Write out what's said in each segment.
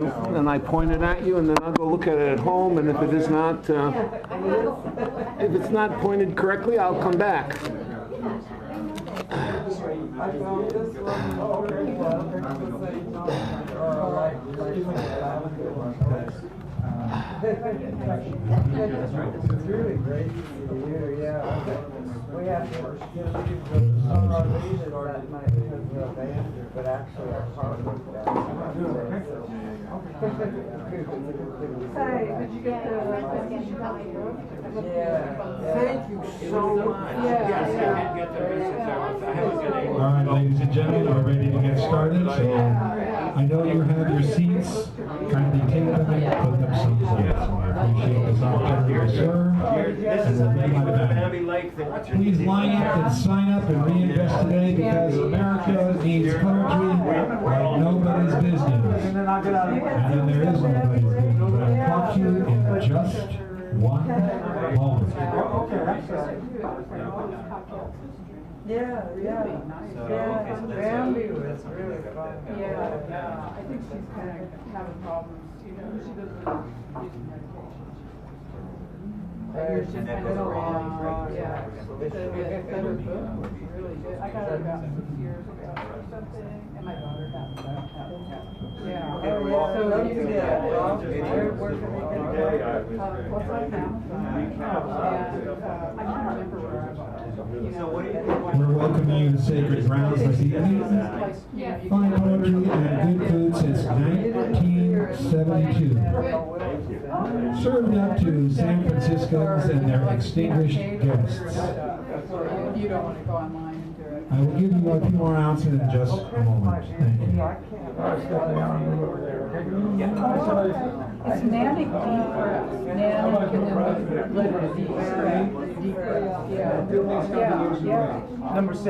And I point it at you, and then I'll go look at it at home, and if it is not, if it's not pointed correctly, I'll come back. It's really great to hear, yeah. We have to on our lead that night because we're a band, but actually our car broke down. Hey, did you get the Yeah. Thank you so much. Yes, I did get the message. All right, ladies and gentlemen, we're ready to get started. So I know you have your seats. Kindly take them and put them someplace. So I appreciate this opportunity to serve. Please line up and sign up and reinvest today because America needs poetry like nobody's business. And then there is nobody's business. But I'll talk to you in just one moment. Yeah. Bambi was really fun. Yeah, I think she's kind of having problems, she doesn't use medication. She's been around, yeah. The better book was really good. I got it about 6 years ago or something, and my daughter got it. Yeah. So you can get it. Where can we get it? What's on Amazon? And I can't remember where I bought it. We're welcoming you to Sacred Grounds this evening. Fine poetry and good food since 1972. Served up to San Franciscans and their extinguished guests. You don't want to go online and do it. I will give you a few more ounces in just a moment. Thank you. It's manic deep breath. Manic and then the letter D. Deep breath. Yeah. Number 6.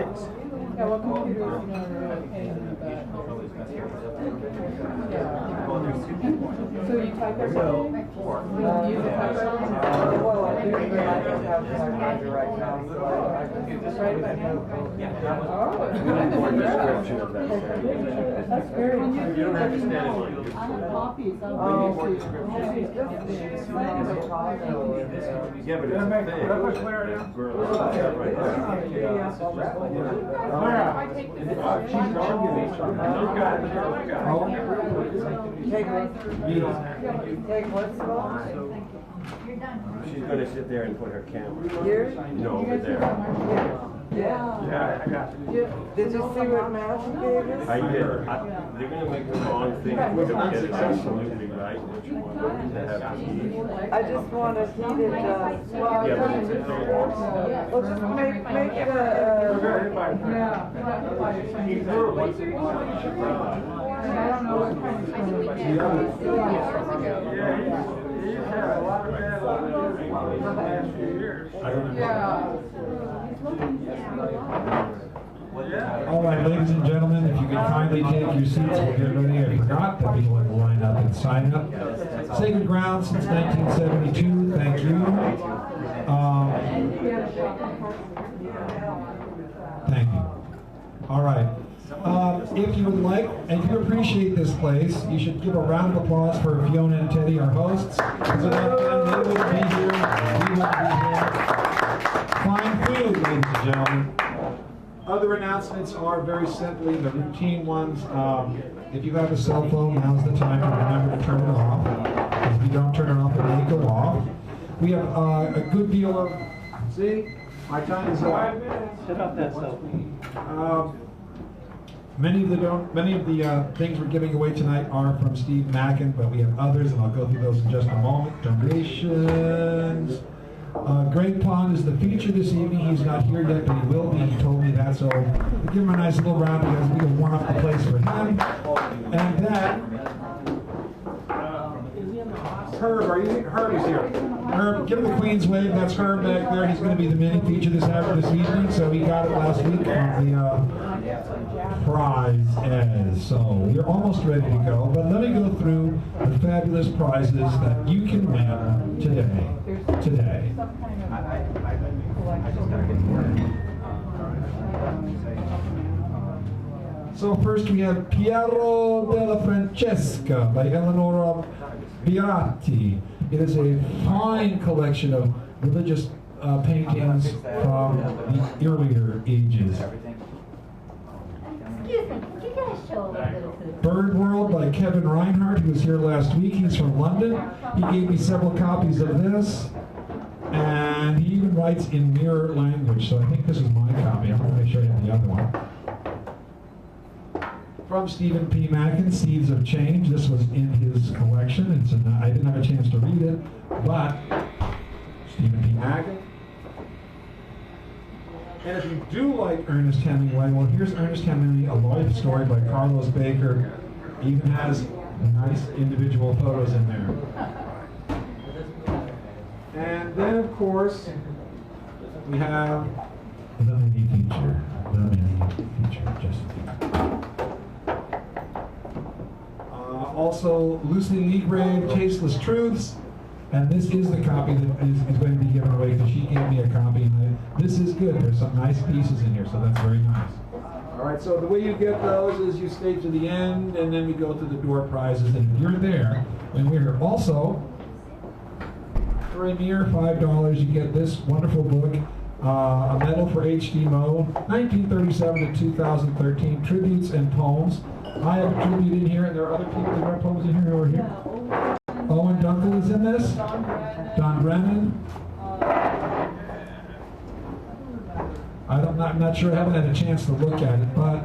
Yeah, well, computers, really pain in the butt. Yeah. So you type everything? You use a typewriter? Well, I do, but I don't have my computer right now, so I can Just write it by hand? That's very interesting. You don't have to stand in line. I have copies. Yeah, but it's a thing. Take what's wrong? She's going to sit there and put her camera. Here? No, over there. Yeah. I got it. Did you see what Matthew gave us? I did. They're going to make the wrong thing. It's absolutely right. What you want to have to eat. I just want a heated, Yeah, but it's a thing. well, just make it a, I don't know what kind of All right, ladies and gentlemen, if you could kindly take your seats, we'll get ready. I forgot that people had to line up and sign up. Sacred Ground since 1972. Thank you. Thank you. All right. If you would like, and if you appreciate this place, you should give a round of applause for Fiona and Teddy, our hosts. Without them, they wouldn't be here. We wouldn't be here. Fine food, ladies and gentlemen. Other announcements are very simply the routine ones. If you have a cell phone, now's the time to remember to turn it off. If you don't turn it off, it may go off. We have a good deal of. See, my time is up. Shut up that cell phone. Many of the things we're giving away tonight are from Steve Mackin, but we have others, and I'll go through those in just a moment. Donations. Greg Pond is the feature this evening. He's not here yet, but he will be. He told me that, so we'll give him a nice little round because we will warm up the place for him. And that. Herb, are you here? Herb is here. Herb, give him the Queen's wave. That's Herb back there. He's going to be the mini feature this evening. So he got it last week on the prize. So we're almost ready to go. But let me go through the fabulous prizes that you can win today. So first we have Piero della Francesca by Eleonora Biratti. It is a fine collection of religious paintings from the earlier ages. Excuse me, could you guys show a little bit of food? Bird World by Kevin Reinhardt, who was here last week. He's from London. He gave me several copies of this. And he even writes in mirror language, so I think this is my copy. I'm going to make sure I have the other one. From Stephen P. Mackin, Seeds of Change. This was in his collection. I didn't have a chance to read it, but Stephen P. Mackin. And if you do like Ernest Hemingway, well, here's Ernest Hemingway, A Life Story by Carlos Baker. He even has nice individual photos in there. And then, of course, we have the mini feature. Also, Lucy Leagrave, Tasteless Truths. And this is the copy that is going to be given away because she gave me a copy. And this is good. There's some nice pieces in here, so that's very nice. All right, so the way you get those is you stay to the end, and then we go to the door prizes. And if you're there, when we're here. Also, for a mere $5, you get this wonderful book, A Medal for H.D. Moe, 1937 to 2013, Tributes and Poems. I have a tribute in here, and there are other people that write poems in here over here. Owen Dunkel is in this. Don Brennan. I'm not sure. I haven't had a chance to look at it, but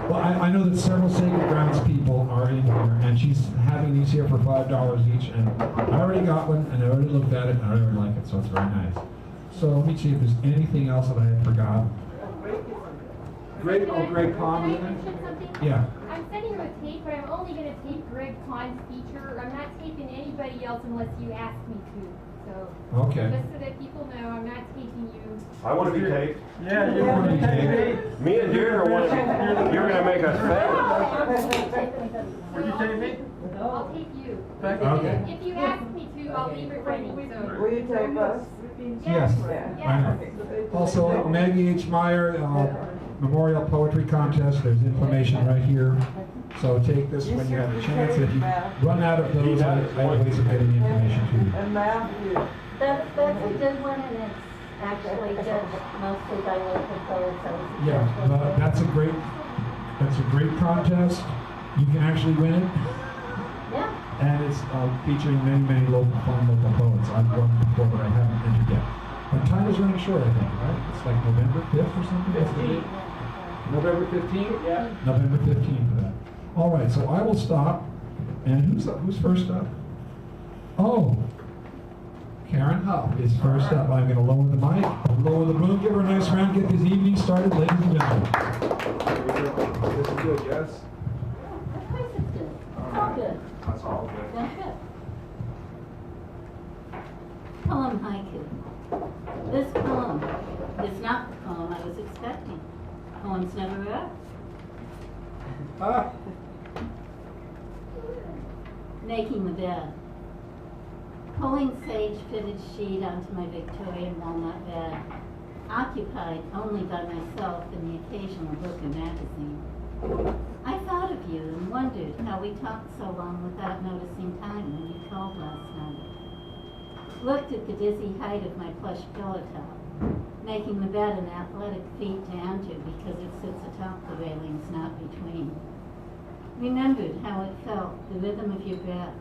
well, I know that several Sacred Grounds people are in here, and she's having these here for $5 each, and I already got one, and I already looked at it, and I already like it, so it's very nice. So let me see if there's anything else that I had forgotten. Great Pond, isn't it? Yeah. I'm sending you a tape, but I'm only going to tape Greg Pond's feature. I'm not taping anybody else unless you ask me to. So, okay. Just so that people know, I'm not taping you. I want to be taped. Yeah, you want to be taped. Me and Darren want to. You're going to make us famous. Will you tape me? I'll tape you. Okay. If you ask me to, I'll leave it ready. So. Will you tape us? Yes. Yeah. I know. Also, Maggie H. Meyer, Memorial Poetry Contest. There's information right here. So take this when you have a chance. If you run out of those, I have ways of getting the information to you. And Matthew. That's a good one, and it's actually judged mostly by local poets. Yeah, that's a great contest. You can actually win it. Yeah. And it's featuring many local poets. I've won before, but I haven't entered yet. But time is running short, I think, right? It's like November 5th or something? 15th. November 15th? Yeah. November 15th for that. All right, so I will stop. And who's first up? Oh, Karen Huff is first up. I'm going to lower the mic, lower the room, give her a nice round, get this evening started, ladies and gentlemen. This is good, yes? Of course it's good. It's all good. That's all good. That's good. Poem haiku. This poem is not the poem I was expecting. Poems never are. Making the bed. Pulling sage fitted sheet onto my Victorian walnut bed, occupied only by myself and the occasional book or magazine. I thought of you and wondered how we talked so long without noticing time when you called last night. Looked at the dizzy height of my plush pillow top, making the bed an athletic feat to enter because it sits atop the railings, not between. Remembered how it felt, the rhythm of your breath,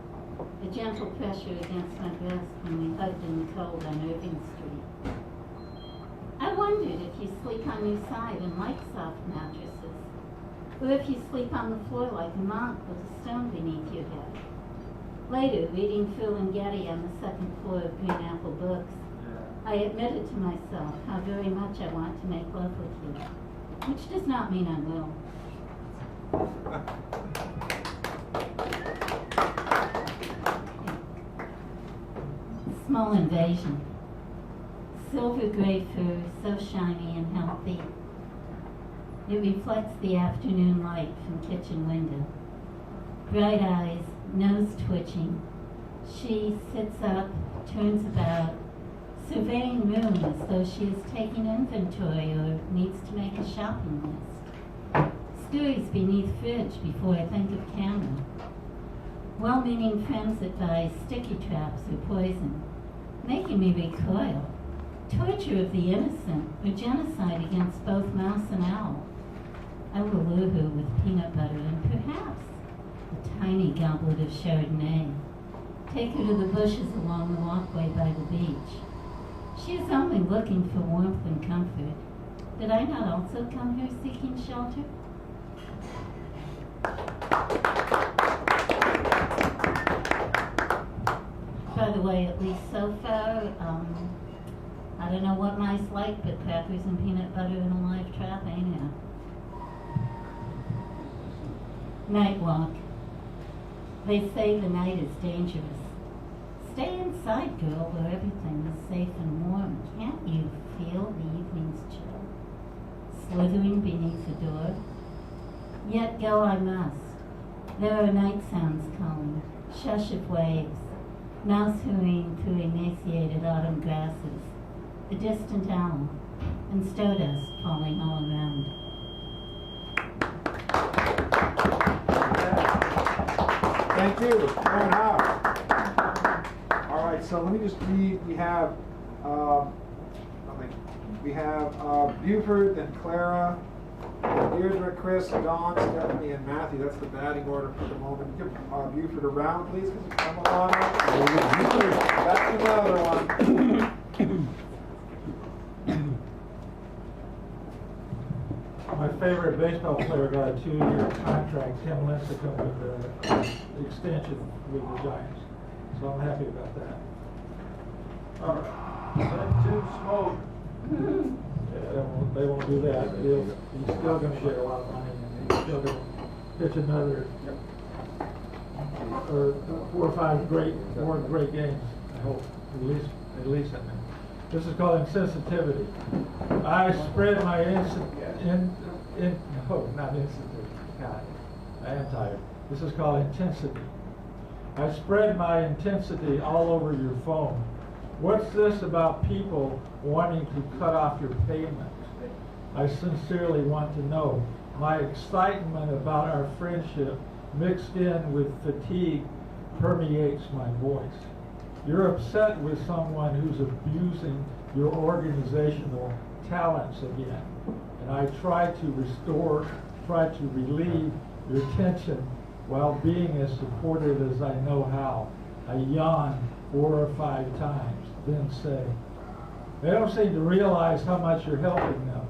a gentle pressure against my breast when we hugged in the cold on Irving Street. I wondered if you sleep on your side and like soft mattresses, or if you sleep on the floor like a monk with a stone beneath your head. Later, reading Phil and Getty on the second floor of Green Apple Books, I admitted to myself how very much I want to make love with you, which does not mean I will. Small invasion. Silver gray fur, so shiny and healthy. It reflects the afternoon light from kitchen window. Bright eyes, nose twitching. She sits up, turns about, surveying room as though she is taking inventory or needs to make a shopping list. Stews beneath fridge before I think of camera. Well-meaning friends advise sticky traps or poison, making me recoil. Torture of the innocent or genocide against both mouse and owl. I will lure her with peanut butter and perhaps a tiny goblet of Chardonnay. Take her to the bushes along the walkway by the beach. She is only looking for warmth and comfort. Did I not also come here seeking shelter? By the way, at least so far, I don't know what mice like, but crackers and peanut butter in a live trap ain't it? Night walk. They say the night is dangerous. Stay inside, girl, where everything is safe and warm. Can't you feel the evening's chill? Slithering beneath the door. Yet go I must. There are night sounds calling, shush of waves, mouse hooing through emaciated autumn grasses, a distant owl, and stardust falling all around. Thank you, Aaron Howe. All right, so let me just read. We have Buford, then Clara, Deirdre, Chris, Dawn, Stephanie, and Matthew. That's the batting order for the moment. Give Buford a round, please. Come along up. That's another one. My favorite baseball player got a 2-year contract, Tim Lincecum, with the extension with the Giants. So I'm happy about that. All right. That too smoke. Yeah, they won't do that. He's still going to get a lot of money, and he's still going to pitch another or 4 or 5 more great games. I hope at least. This is called insensitivity. I spread my I am tired. This is called intensity. I spread my intensity all over your phone. What's this about people wanting to cut off your payment? I sincerely want to know. My excitement about our friendship mixed in with fatigue permeates my voice. You're upset with someone who's abusing your organizational talents again. And I try to relieve your tension while being as supportive as I know how. I yawn 4 or 5 times, then say, they don't seem to realize how much you're helping them.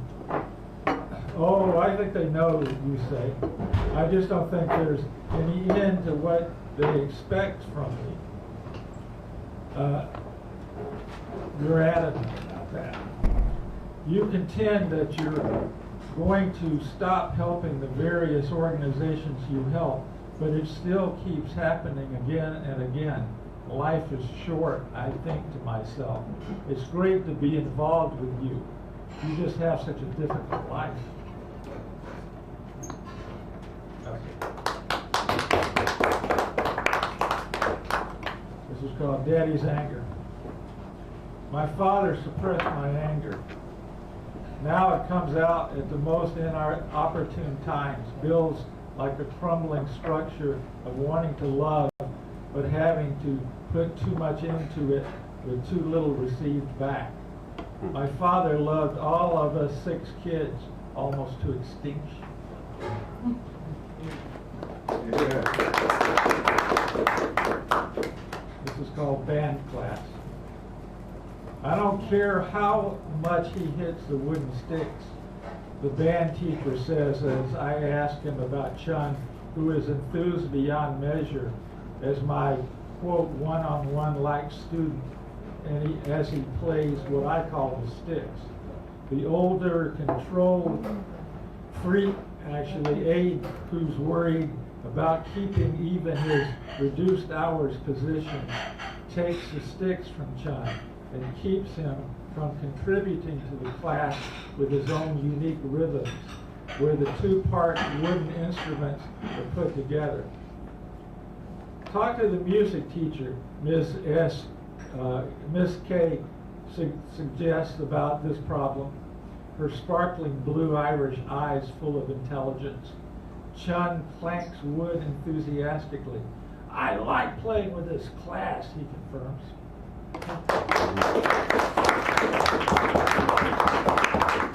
Oh, I think they know, you say. I just don't think there's any end to what they expect from me. You're adamant about that. You contend that you're going to stop helping the various organizations you help, but it still keeps happening again and again. Life is short, I think to myself. It's great to be involved with you. You just have such a difficult life. This is called Daddy's Anger. My father suppressed my anger. Now it comes out at the most inopportune times, builds like a crumbling structure of wanting to love, but having to put too much into it with too little received back. My father loved all of us 6 kids almost to extinction. Yeah. This is called band class. I don't care how much he hits the wooden sticks. The band teacher says as I ask him about Chun, who is enthused beyond measure as my, quote, one-on-one like student, and as he plays what I call the sticks. The older, controlled freak, actually aide, who's worried about keeping even his reduced hours position, takes the sticks from Chun and keeps him from contributing to the class with his own unique rhythms, where the 2-part wooden instruments are put together. Talk to the music teacher, Miss K, suggests about this problem. Her sparkling blue Irish eyes full of intelligence. Chun clanks wood enthusiastically. I like playing with this class, he confirms.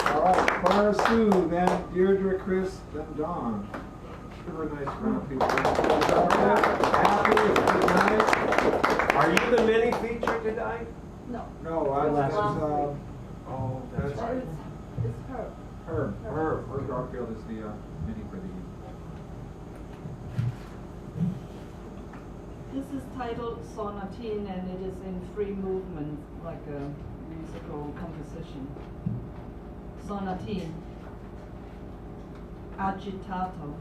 All right, Clara Sue, then Deirdre, Chris, then Dawn. Give her a nice round of people. Happy, good night. Are you the mini feature tonight? No. No, that's Oh, that's right. It's her. her. Garfield is the mini for the evening. This is titled Sonatine, and it is in free movement, like a musical composition. Sonatine. Agitato.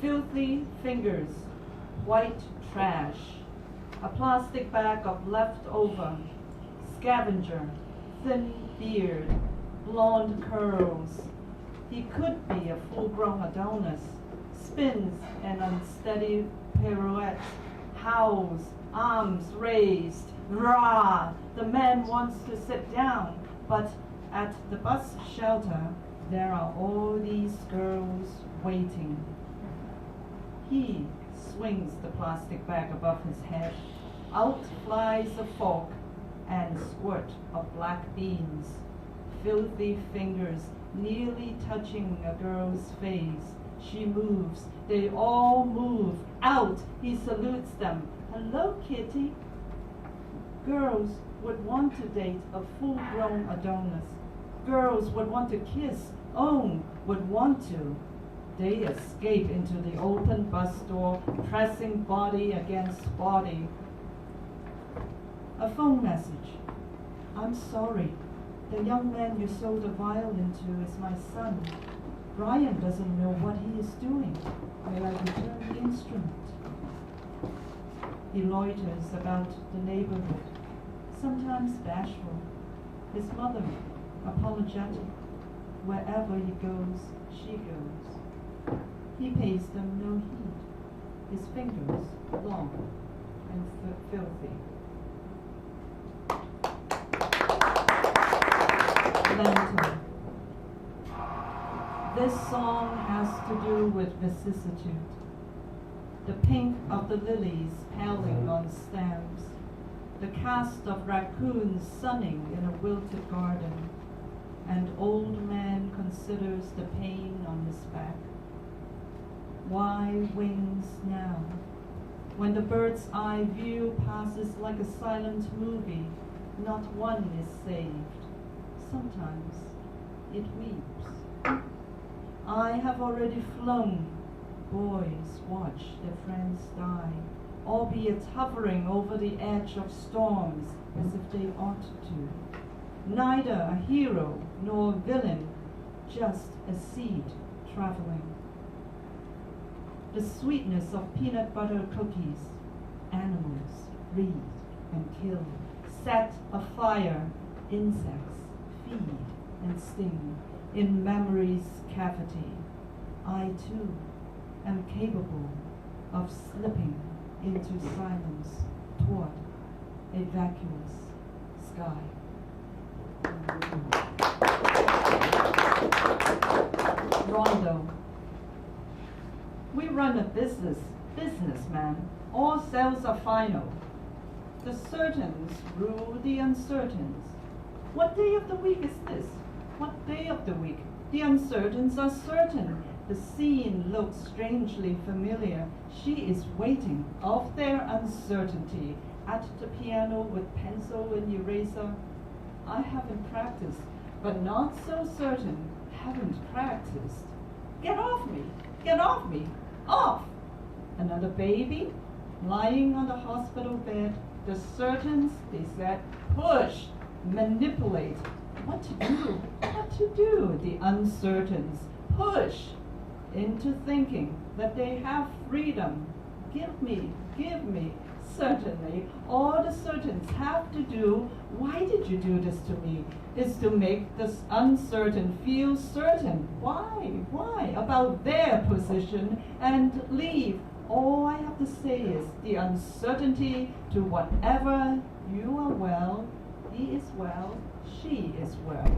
Filthy fingers, white trash, a plastic bag of leftover, scavenger, thin beard, blonde curls. He could be a full-grown Adonis, spins an unsteady pirouette, howls, arms raised, rah! The man wants to sit down, but at the bus shelter there are all these girls waiting. He swings the plastic bag above his head. Out flies a fork and squirt of black beans. Filthy fingers nearly touching a girl's face. She moves. They all move. Out! He salutes them. Hello, kitty. Girls would want to date a full-grown Adonis. Girls would want to kiss. Own would want to. They escape into the open bus door, pressing body against body. A phone message. I'm sorry. The young man you sold a violin to is my son. Brian doesn't know what he is doing. May I return the instrument? He loiters about the neighborhood, sometimes bashful. His mother, apologetic. Wherever he goes, she goes. He pays them no heed. His fingers long and filthy. Lantern. This song has to do with vicissitude. The pink of the lilies paling on stems. The cast of raccoons sunning in a wilted garden. And old man considers the pain on his back. Why wings now? When the bird's eye view passes like a silent movie, not one is saved. Sometimes it weeps. I have already flown. Boys watch their friends die, albeit hovering over the edge of storms as if they ought to. Neither a hero nor a villain, just a seed traveling. The sweetness of peanut butter cookies, animals breed and kill, set afire, insects feed and sting in memory's cavity. I too am capable of slipping into silence toward a vacuous sky. Rondo. We run a businessman. All sales are final. The certains rule the uncertains. What day of the week is this? What day of the week? The uncertains are certain. The scene looks strangely familiar. She is waiting of their uncertainty at the piano with pencil and eraser. I haven't practiced, but not so certain. Haven't practiced. Get off me! Get off me! Off! Another baby lying on the hospital bed. The certains, they said, push, manipulate. What to do? What to do? The uncertains push into thinking that they have freedom. Give me. Certainly, all the certains have to do, why did you do this to me, is to make this uncertain feel certain. Why? About their position and leave All I have to say is the uncertainty to whatever you are well, he is well, she is well.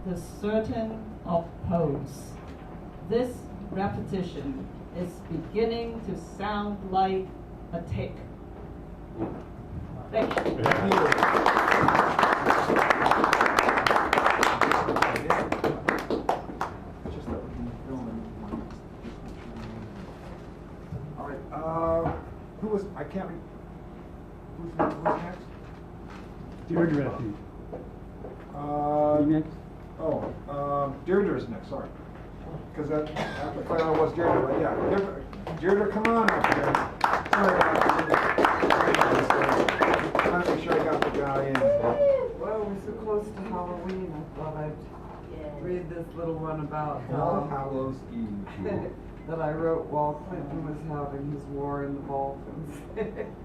The certain of pose. This repetition is beginning to sound like a tick. Thank you. All right, who was, I can't read, who's next? Deirdre. You next? Deirdre's next, sorry. Because that, I thought it was Deirdre, right? Yeah, Deirdre, come on up here. Sorry about that. Trying to make sure I got the guy in. Well, we're so close to Halloween, I thought I'd read this little one about All Hallows Eve. that I wrote while Clinton was having his war in the Balkans.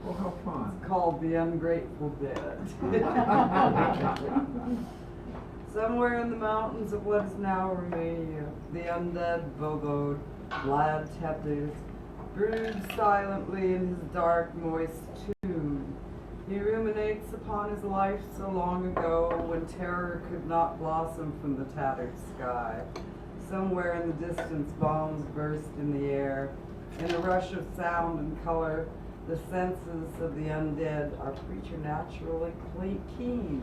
Well, how fun. It's called The Ungrateful Dead. Somewhere in the mountains of what is now Romania, the undead Vovod, Vlad Tepes, broods silently in his dark, moist tomb. He ruminates upon his life so long ago when terror could not blossom from the tattered sky. Somewhere in the distance, bombs burst in the air. In a rush of sound and color, the senses of the undead are preternaturally keen.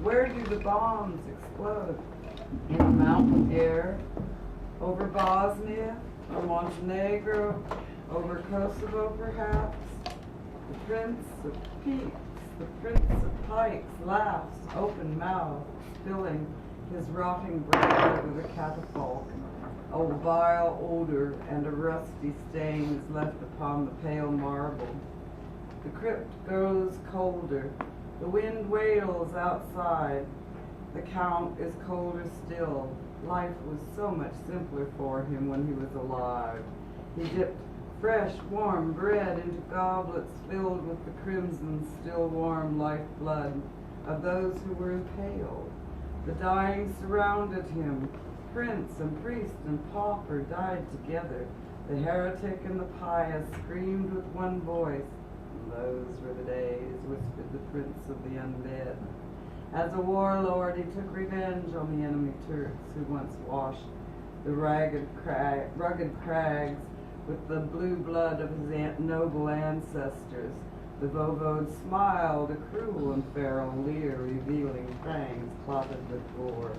Where do the bombs explode? In the mountain air? Over Bosnia or Montenegro? Over Kosovo, perhaps? The Prince of Peaks, the Prince of Pikes laughs, open mouthed, spilling his rotting breath over the catafalque. A vile odor and a rusty stain is left upon the pale marble. The crypt grows colder. The wind wails outside. The Count is colder still. Life was so much simpler for him when he was alive. He dipped fresh, warm bread into goblets filled with the crimson, still warm lifeblood of those who were impaled. The dying surrounded him. Prince and priest and pauper died together. The heretic and the pious screamed with one voice. Those were the days, whispered the prince of the undead. As a warlord, he took revenge on the enemy Turks who once washed the rugged crags with the blue blood of his noble ancestors. The Vovod smiled, a cruel and feral leer, revealing fangs clotted with gore.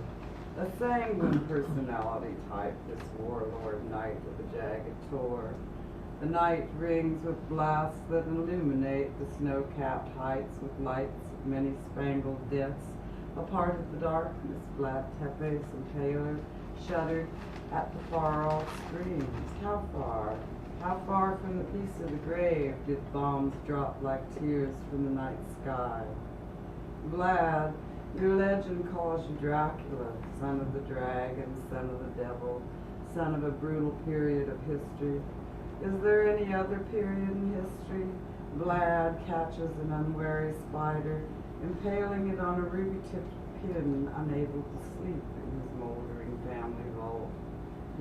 A sanguine personality type, this warlord knight of the jagged tor. The night rings with blasts that illuminate the snow-capped heights with lights of many spangled deaths. A part of the darkness, Vlad Tepes and Taylor shuddered at the far-off screams. How far from the peace of the grave did bombs drop like tears from the night sky? Vlad, your legend calls you Dracula, son of the dragon, son of the devil, son of a brutal period of history. Is there any other period in history? Vlad catches an unwary spider, impaling it on a ruby-tipped pin, unable to sleep in his moldering family vault.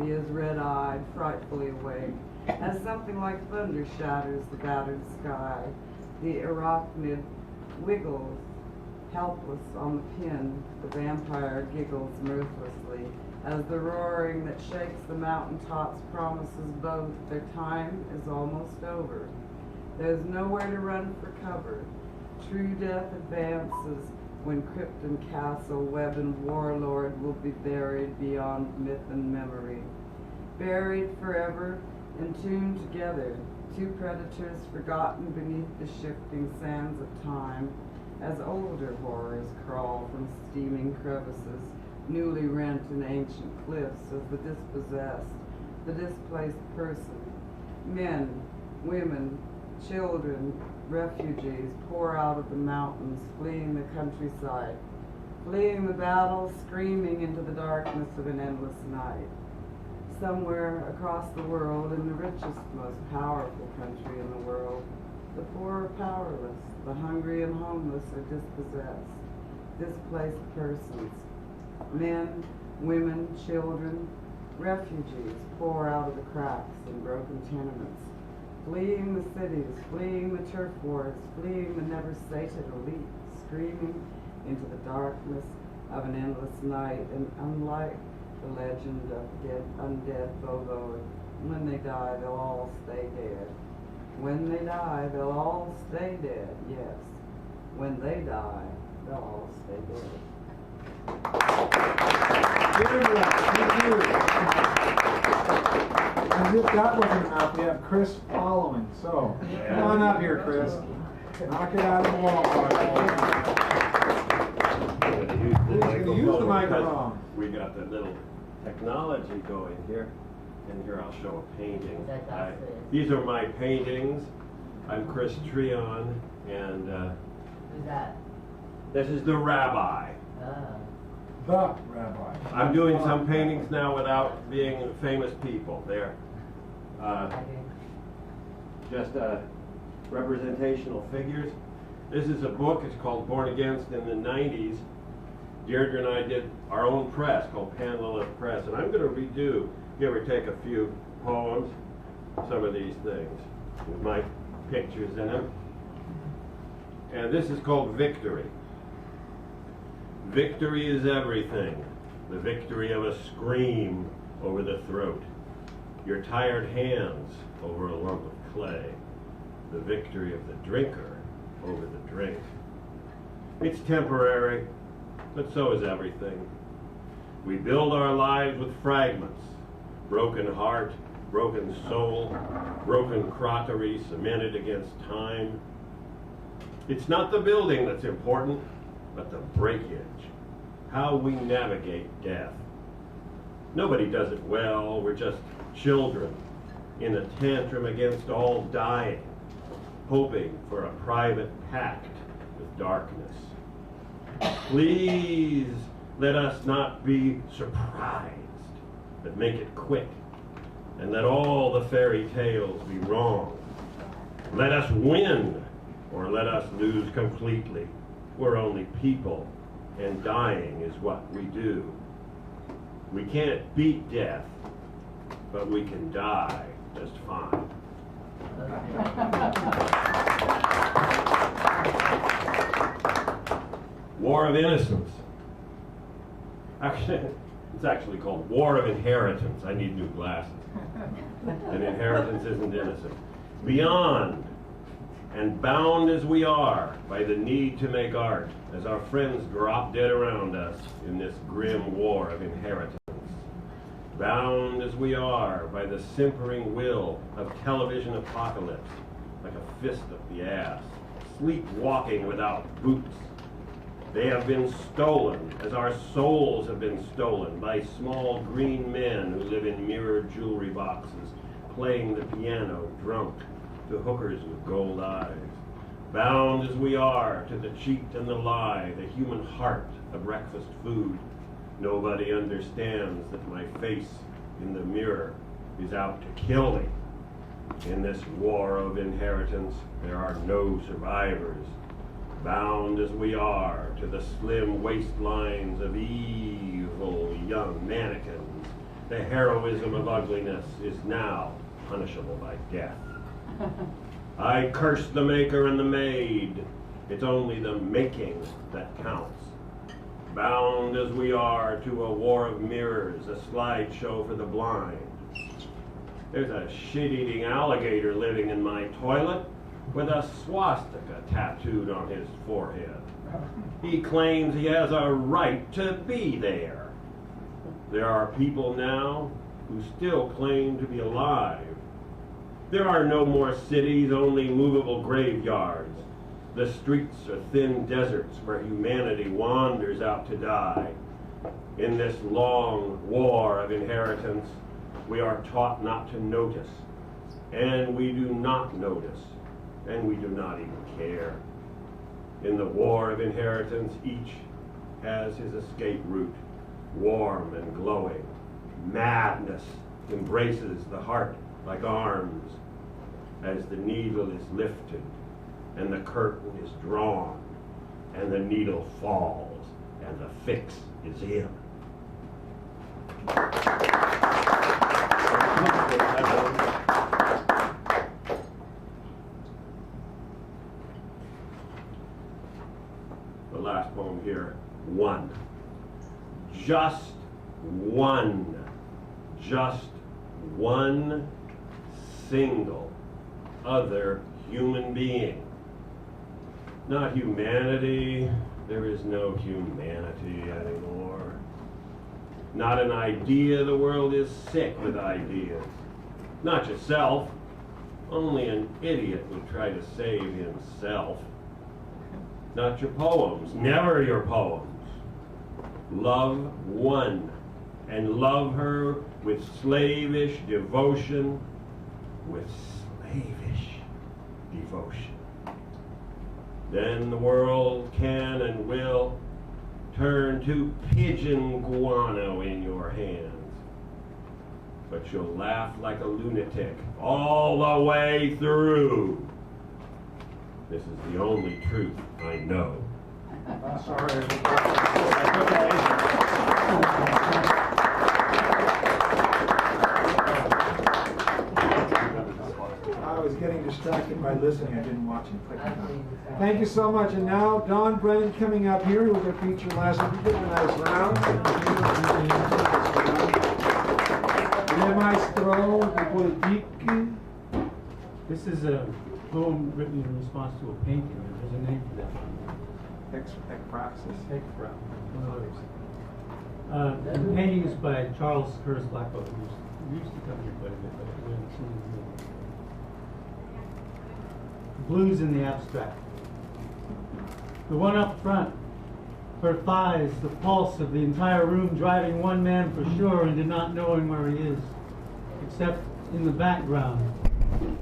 He is red-eyed, frightfully awake, as something like thunder shatters the battered sky. The arachnid wiggles, helpless on the pin. The vampire giggles mirthlessly as the roaring that shakes the mountaintops promises both their time is almost over. There's nowhere to run for cover. True death advances when crypt and castle, web and warlord will be buried beyond myth and memory. Buried forever, entombed together, two predators forgotten beneath the shifting sands of time, as older horrors crawl from steaming crevices, newly rent in ancient cliffs as the dispossessed, the displaced person. Men, women, children, refugees pour out of the mountains, fleeing the countryside, fleeing the battle, screaming into the darkness of an endless night. Somewhere across the world, in the richest, most powerful country in the world, the poor are powerless, the hungry and homeless are dispossessed, displaced persons. Men, women, children, refugees pour out of the cracks in broken tenements. fleeing the cities, fleeing the turf wars, fleeing the never-sated elite, screaming into the darkness of an endless night. And unlike the legend of undead Bobo, when they die, they'll all stay dead. When they die, they'll all stay dead, yes. When they die, they'll all stay dead. Very well. Thank you. As if that wasn't enough, we have Chris following. So, come on up here, Chris. Knock it out of the wall. Who's going to use the microphone? We got the little technology going here. And here I'll show a painting. These are my paintings. I'm Chris Treon, and Who's that? this is the rabbi. The rabbi. I'm doing some paintings now without being famous people. They're just representational figures. This is a book. It's called Born Against in the 90s. Deirdre and I did our own press called Pan Lilith Press, and I'm going to redo, give or take a few poems, some of these things with my pictures in them. And this is called Victory. Victory is everything. The victory of a scream over the throat. Your tired hands over a lump of clay. The victory of the drinker over the drink. It's temporary, but so is everything. We build our lives with fragments. Broken heart, broken soul, broken crockery cemented against time. It's not the building that's important, but the breakage. How we navigate death. Nobody does it well. We're just children in a tantrum against all dying, hoping for a private pact with darkness. Please let us not be surprised, but make it quick, and let all the fairy tales be wrong. Let us win, or let us lose completely. We're only people, and dying is what we do. We can't beat death, but we can die just fine. War of Innocence. Actually, it's actually called War of Inheritance. I need new glasses. And inheritance isn't innocent. Beyond and bound as we are by the need to make art, as our friends drop dead around us in this grim war of inheritance. Bound as we are by the simpering will of television apocalypse, like a fist up the ass, sleepwalking without boots. They have been stolen, as our souls have been stolen, by small green men who live in mirrored jewelry boxes, playing the piano drunk to hookers with gold eyes. Bound as we are to the cheat and the lie, the human heart, a breakfast food. Nobody understands that my face in the mirror is out to kill me. In this war of inheritance, there are no survivors. Bound as we are to the slim waistlines of evil young mannequins, the heroism of ugliness is now punishable by death. I curse the maker and the maid. It's only the making that counts. Bound as we are to a war of mirrors, a slideshow for the blind. There's a shit-eating alligator living in my toilet with a swastika tattooed on his forehead. He claims he has a right to be there. There are people now who still claim to be alive. There are no more cities, only movable graveyards. The streets are thin deserts where humanity wanders out to die. In this long war of inheritance, we are taught not to notice, and we do not notice, and we do not even care. In the war of inheritance, each has his escape route, warm and glowing. Madness embraces the heart like arms as the needle is lifted and the curtain is drawn and the needle falls and the fix is in. one. Just one. Just one single other human being. Not humanity. There is no humanity anymore. Not an idea. The world is sick with ideas. Not yourself. Only an idiot would try to save himself. Not your poems. Never your poems. Love one, and love her with slavish devotion, with slavish devotion. Then the world can and will turn to pigeon guano in your hands. But you'll laugh like a lunatic all the way through. This is the only truth I know. Sorry. I was getting distracted by listening. I didn't watch him click it on. Thank you so much. And now Don Brennan coming up here, who was our feature last week. Give him a nice round. Le maestro de politique. This is a poem written in response to a painting. There's a name for that. Ekpraxis. Ekpra, one of those. The painting is by Charles Curtis Blackwell, who used to come here quite a bit, but we haven't seen him here. Blues in the abstract. The one up front, her thighs, the pulse of the entire room, driving one man for sure into not knowing where he is, except in the background.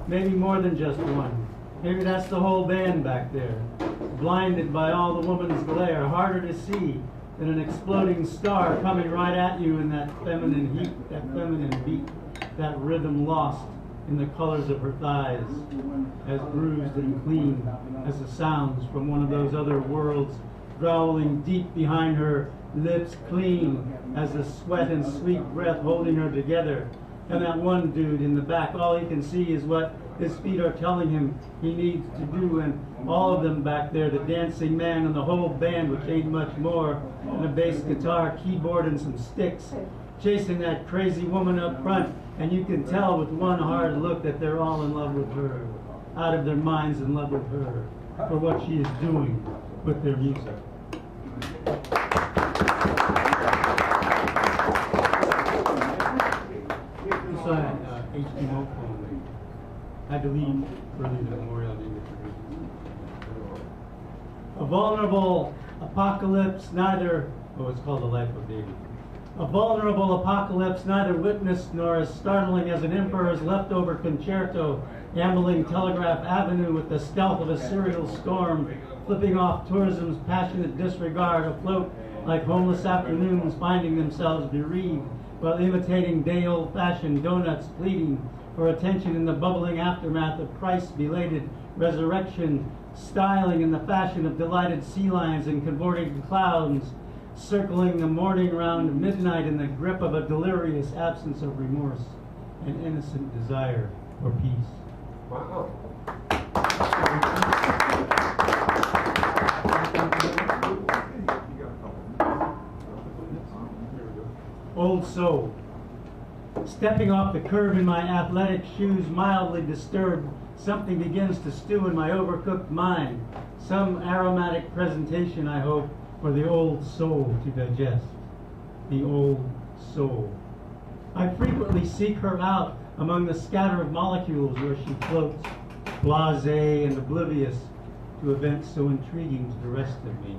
Maybe more than just one. Maybe that's the whole band back there, blinded by all the woman's glare, harder to see than an exploding star coming right at you in that feminine heat, that feminine beat, that rhythm lost in the colors of her thighs, as bruised and clean as the sounds from one of those other worlds, growling deep behind her lips, clean as the sweat and sweet breath holding her together. And that one dude in the back, all he can see is what his feet are telling him he needs to do, and all of them back there, the dancing man and the whole band, which ain't much more than a bass guitar, keyboard, and some sticks, chasing that crazy woman up front, and you can tell with one hard look that they're all in love with her, out of their minds in love with her, for what she is doing with their music. This HMO poem had to leave early to Memorial Day. A vulnerable apocalypse, neither, it's called The Life of David. A vulnerable apocalypse, neither witnessed nor as startling as an emperor's leftover concerto, ambling Telegraph Avenue with the stealth of a serial storm, flipping off tourism's passionate disregard, afloat like homeless afternoons finding themselves bereaved, while imitating day-old-fashioned donuts, pleading for attention in the bubbling aftermath of Christ's belated resurrection, styling in the fashion of delighted sea lions and cavorting clouds, circling the morning round midnight in the grip of a delirious absence of remorse, an innocent desire for peace. Wow. Old soul. Stepping off the curb in my athletic shoes, mildly disturbed, something begins to stew in my overcooked mind. Some aromatic presentation, I hope, for the old soul to digest. The old soul. I frequently seek her out among the scatter of molecules where she floats, blasé and oblivious to events so intriguing to the rest of me.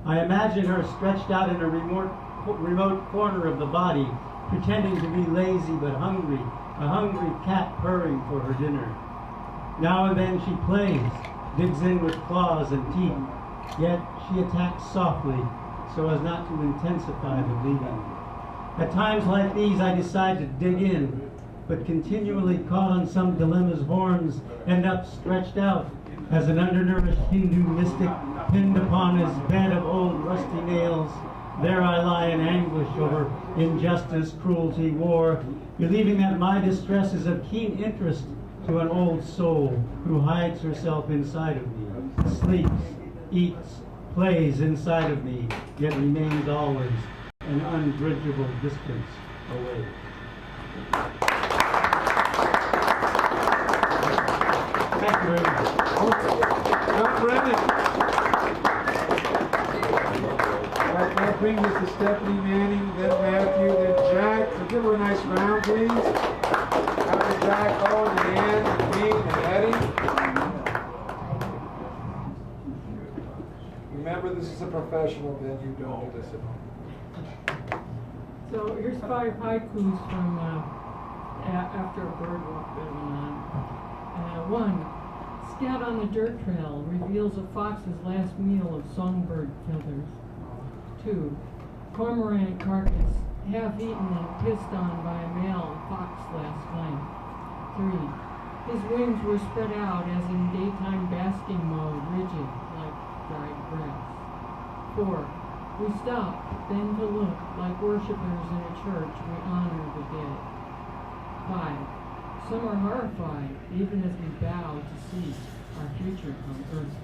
I imagine her stretched out in a remote corner of the body, pretending to be lazy but hungry, a hungry cat purring for her dinner. Now and then she plays, digs in with claws and teeth, yet she attacks softly so as not to intensify the bleeding. At times like these I decide to dig in, but continually caught on some dilemma's horns, end up stretched out as an undernourished Hindu mystic pinned upon his bed of old rusty nails. There I lie in anguish over injustice, cruelty, war, believing that my distress is of keen interest to an old soul who hides herself inside of me, sleeps, eats, plays inside of me, yet remains always an unbridgeable distance away. Thank you very much. John Brennan. All right, that brings us to Stephanie Manning, then Matthew, then Jack. So give her a nice round, please. After Jack, Owen, and Ann, and me, and Eddie. Remember, this is a professional venue, don't do this at home. So here's 5 haikus from after a bird walk that went on. 1. Scat on the dirt trail reveals a fox's last meal of songbird feathers. 2. Cormorant carcass, half eaten and pissed on by a male fox last night. 3. His wings were spread out as in daytime basking mode, rigid like dried grass. 4. We stop, bend to look, like worshippers in a church, we honor the dead. 5. Some are horrified, even as we bow to see our future on earth.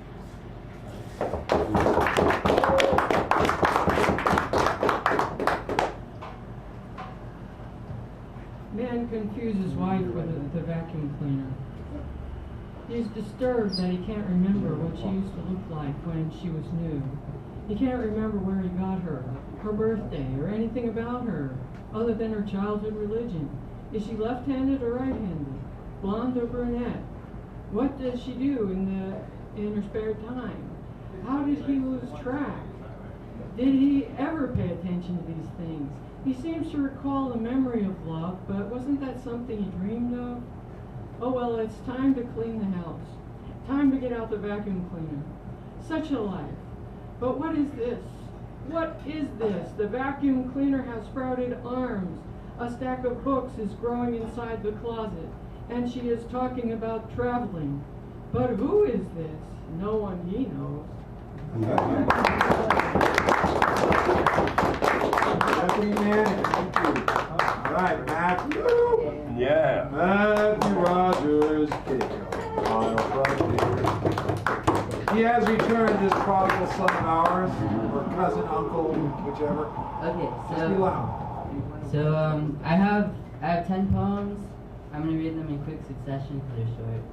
Man confuses wife with the vacuum cleaner. He's disturbed that he can't remember what she used to look like when she was new. He can't remember where he got her birthday, or anything about her, other than her childhood religion. Is she left-handed or right-handed? Blonde or brunette? What does she do in her spare time? How did he lose track? Did he ever pay attention to these things? He seems to recall the memory of love, but wasn't that something he dreamed of? Oh well, it's time to clean the house. Time to get out the vacuum cleaner. Such a life. But what is this? What is this? The vacuum cleaner has sprouted arms. A stack of books is growing inside the closet, and she is talking about traveling. But who is this? No one he knows. Stephanie Manning, thank you. All right, Matthew. Yeah. Matthew Rogers. He has returned, this prodigal son of ours, or cousin, uncle, whichever. Okay, Just be loud. so I have 10 poems. I'm gonna read them in quick succession because they're short.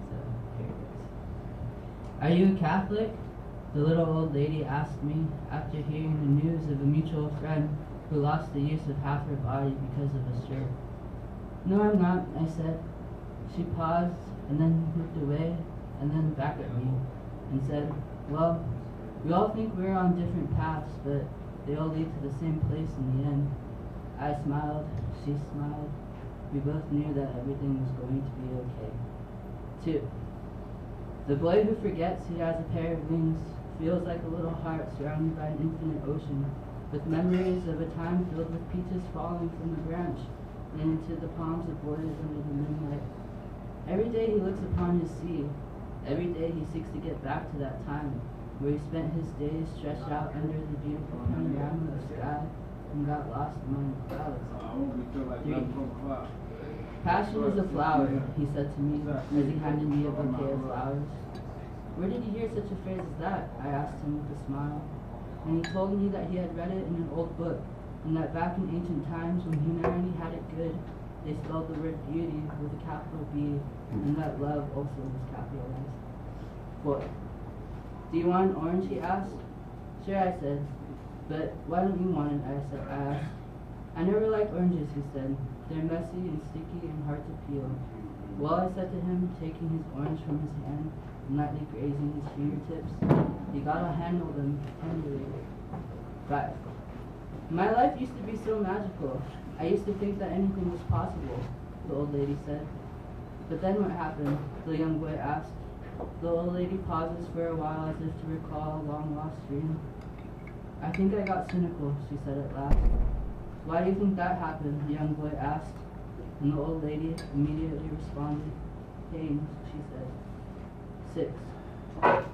So here it is. Are you a Catholic? The little old lady asked me after hearing the news of a mutual friend who lost the use of half her body because of a stroke. No, I'm not, I said. She paused and then looked away and then back at me and said, well, we all think we're on different paths, but they all lead to the same place in the end. I smiled, she smiled. We both knew that everything was going to be okay. 2. The boy who forgets he has a pair of wings feels like a little heart surrounded by an infinite ocean, with memories of a time filled with peaches falling from the branch and into the palms of boys under the moonlight. Every day he looks upon his sea. Every day he seeks to get back to that time where he spent his days stretched out under the beautiful panorama of sky and got lost among the clouds. 3. Passion is a flower, he said to me as he handed me a bouquet of flowers. Where did you hear such a phrase as that? I asked him with a smile. And he told me that he had read it in an old book, and that back in ancient times when humanity had it good, they spelled the word beauty with a capital B, and that love also was capitalized. 4. Do you want an orange, he asked. Sure, I said. But why don't you want it, I asked. I never liked oranges, he said. They're messy and sticky and hard to peel. Well, I said to him, taking his orange from his hand and lightly grazing his fingertips, you gotta handle them tenderly. 5. My life used to be so magical. I used to think that anything was possible, the old lady said. But then what happened? The young boy asked. The old lady pauses for a while as if to recall a long-lost dream. I think I got cynical, she said at last. Why do you think that happened? The young boy asked. And the old lady immediately responded. Pain, she said. 6.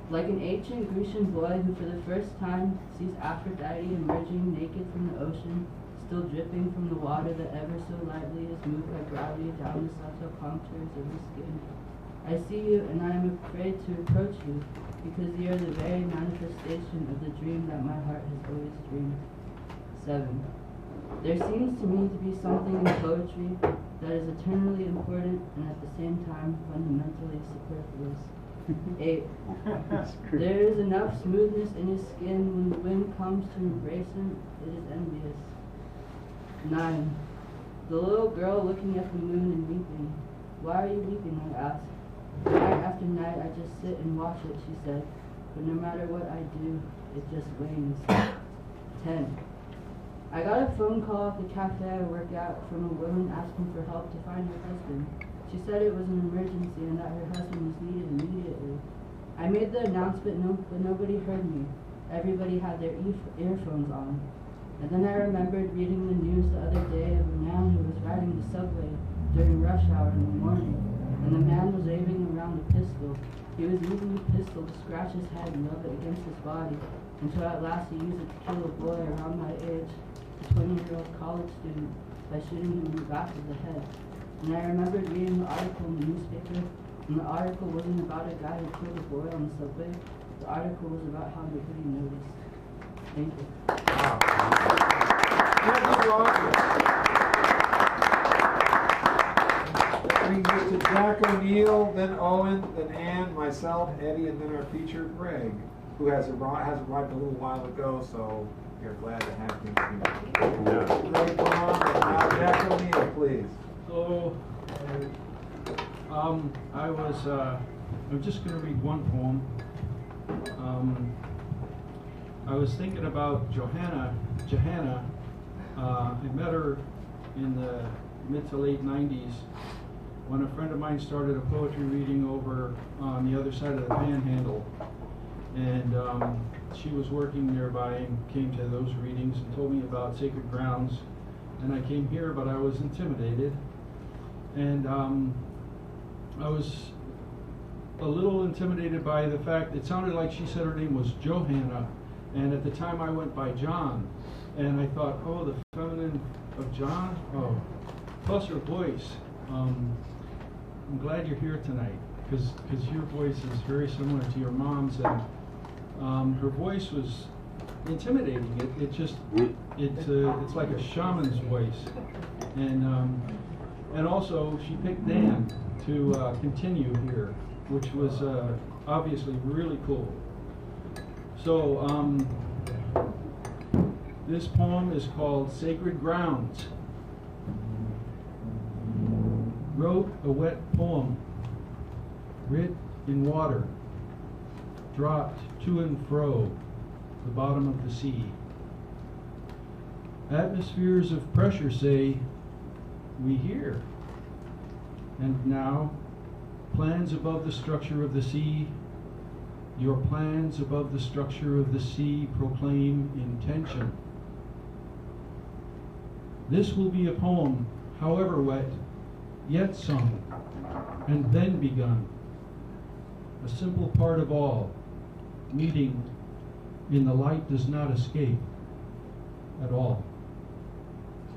Like an ancient Grecian boy who for the first time sees Aphrodite emerging naked from the ocean, still dripping from the water that ever so lightly is moved by gravity down the subtle contours of his skin. I see you and I am afraid to approach you, because you are the very manifestation of the dream that my heart has always dreamed. 7. There seems to me to be something in poetry that is eternally important and at the same time fundamentally superfluous. 8. There is enough smoothness in his skin when the wind comes to embrace him, it is envious. 9. The little girl looking at the moon and weeping. Why are you weeping, I asked. Night after night I just sit and watch it, she said, but no matter what I do, it just wanes. 10. I got a phone call at the cafe I work at from a woman asking for help to find her husband. She said it was an emergency and that her husband was needed immediately. I made the announcement, but nobody heard me. Everybody had their earphones on. And then I remembered reading the news the other day of a man who was riding the subway during rush hour in the morning, and the man was waving around a pistol. He was using the pistol to scratch his head and rub it against his body, until at last he used it to kill a boy around my age, a 20-year-old college student, by shooting him in the back of the head. And I remembered reading the article in the newspaper, and the article wasn't about a guy who killed a boy on the subway. The article was about how nobody noticed. Thank you. Thank you, Roger. That brings us to Jack O'Neill, then Owen, then Ann, myself, Eddie, and then our feature, Greg, who has arrived a little while ago, so we're glad to have him here. Greg Braun, and now Jack O'Neill, please. So, I'm just going to read one poem. I was thinking about Johanna. I met her in the mid to late 90s when a friend of mine started a poetry reading over on the other side of the Panhandle. And she was working nearby and came to those readings and told me about Sacred Grounds. And I came here, but I was intimidated. And I was a little intimidated by the fact it sounded like she said her name was Johanna, and at the time I went by John, and I thought, oh, the feminine of John? Oh, plus her voice. I'm glad you're here tonight, because your voice is very similar to your mom's, and her voice was intimidating. It's like a shaman's voice, and also she picked Dan to continue here, which was obviously really cool. So this poem is called Sacred Grounds. Wrote a wet poem, writ in water, dropped to and fro the bottom of the sea. Atmospheres of pressure say, we hear. And now, plans above the structure of the sea, your plans above the structure of the sea proclaim intention. This will be a poem, however wet, yet sung, and then begun. A simple part of all, meeting in the light does not escape at all.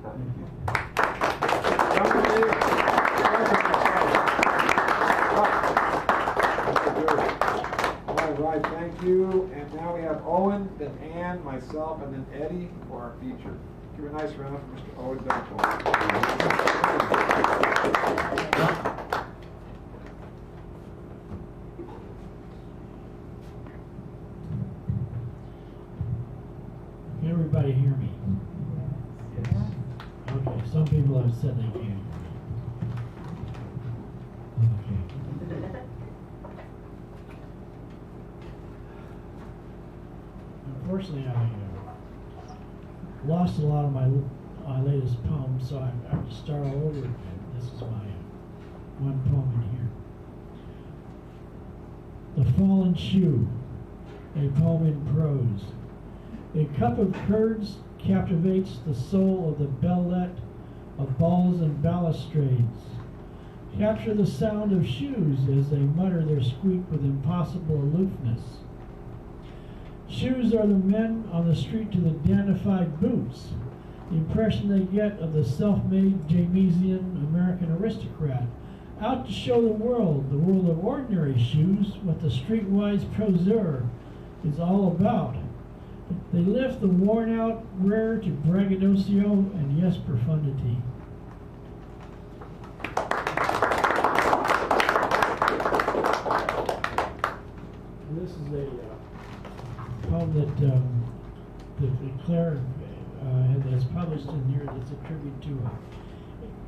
Thank you. All right, thank you. And now we have Owen, then Ann, myself, and then Eddie for our feature. Give a nice round for Mr. Owen Dunkel. Can everybody hear me? Yes. Okay, some people have said they can't. Okay. Unfortunately, I lost a lot of my latest poems, so I have to start all over again. This is my one poem in here. The Fallen Shoe, a poem in prose. A cup of curds captivates the soul of the bellet of balls and balustrades. Capture the sound of shoes as they mutter their squeak with impossible aloofness. Shoes are the men on the street to the dandified boots, the impression they get of the self-made Jamesian American aristocrat Out to show the world of ordinary shoes, what the streetwise proseur is all about. They lift the worn-out rare to braggadocio and yes, profundity. This is a poem that Claire has published in here that's a tribute to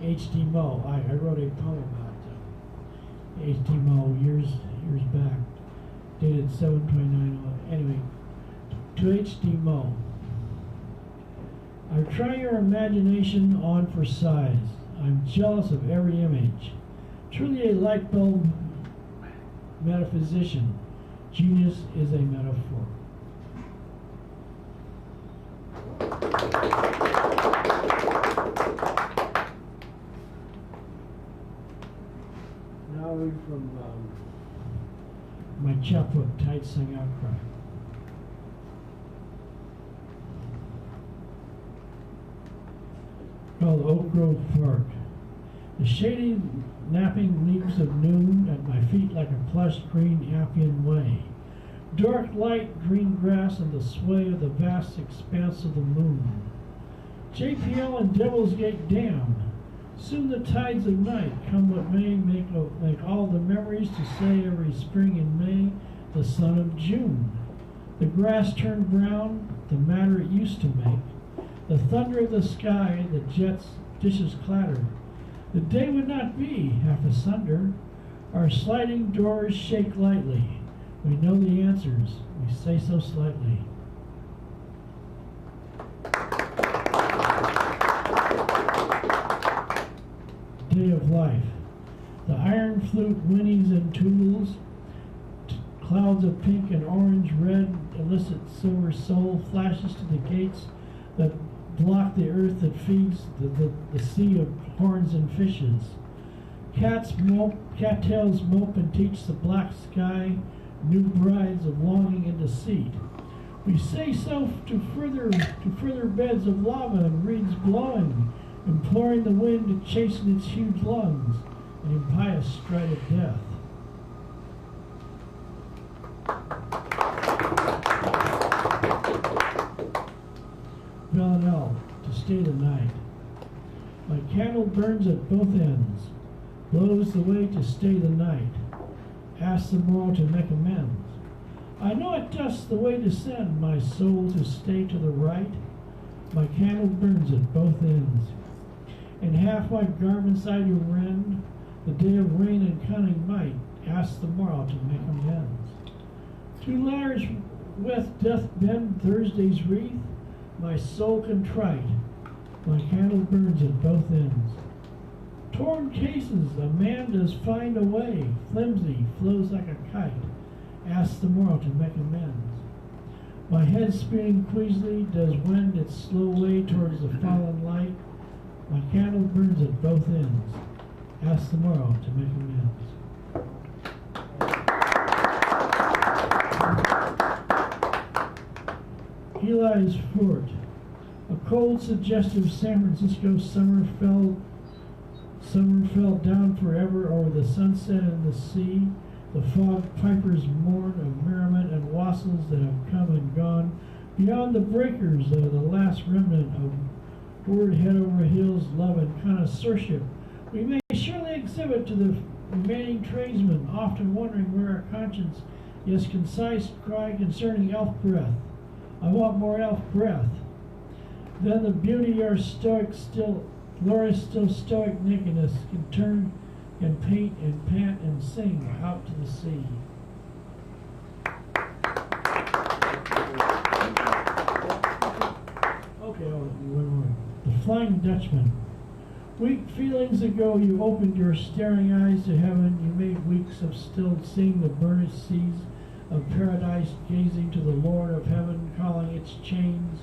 H.D. Moe. I wrote a poem about H.D. Moe years back, dated 7/29. Anyway, to H.D. Moe. I try your imagination on for size. I'm jealous of every image. Truly a light bulb metaphysician. Genius is a metaphor. Now we're from my chapbook, Tight Sung Outcry. Called Oak Grove Park. The shady napping leaves of noon at my feet like a plush green Appian way. Dark light green grass and the sway of the vast expanse of the moon. JPL and Devil's Gate Dam. Soon the tides of night, come what may, make all the memories to say every spring in May, the sun of June. The grass turned brown, the matter it used to make. The thunder of the sky, the jets, dishes clatter. The day would not be half asunder. Our sliding doors shake lightly. We know the answers, we say so slightly. Day of life. The iron flute whinnies and tootles. Clouds of pink and orange, red, illicit silver soul flashes to the gates that block the earth that feeds the sea of horns and fishes. Cattails mope and teach the black sky new brides of longing and deceit. We say so to further beds of lava and reeds blowing, imploring the wind to chasten its huge lungs, an impious stride of death. Villanelle, to stay the night. My candle burns at both ends, blows the way to stay the night. Ask the morrow to make amends. I know it does the way to send my soul to stay to the right. My candle burns at both ends. And half my garments I do rend. The day of rain and cunning might. Ask the morrow to make amends. 2 ladders with doth bend Thursday's wreath. My soul contrite, my candle burns at both ends. Torn cases, a man does find a way, flimsy, flows like a kite, asks the morrow to make amends. My head spinning queasily does wend its slow way towards the fallen light, my candle burns at both ends, asks the morrow to make amends. Eli's Fort. A cold, suggestive San Francisco summer fell down forever over the sunset and the sea. The fog pipers mourn of merriment and wassels that have come and gone. Beyond the breakers of the last remnant of word head over heels, love and connoisseurship, we may surely exhibit to the remaining tradesmen, often wondering where our conscience, yes, concise cry concerning elf breath. I want more elf breath. Then the beauty our stoic still, glorious still stoic nakedness can turn and paint and pant and sing out to the sea. Okay, one more. The Flying Dutchman. Weak feelings ago you opened your staring eyes to heaven. You made weeks of still seeing the burnished seas of paradise, gazing to the Lord of heaven, calling its chains.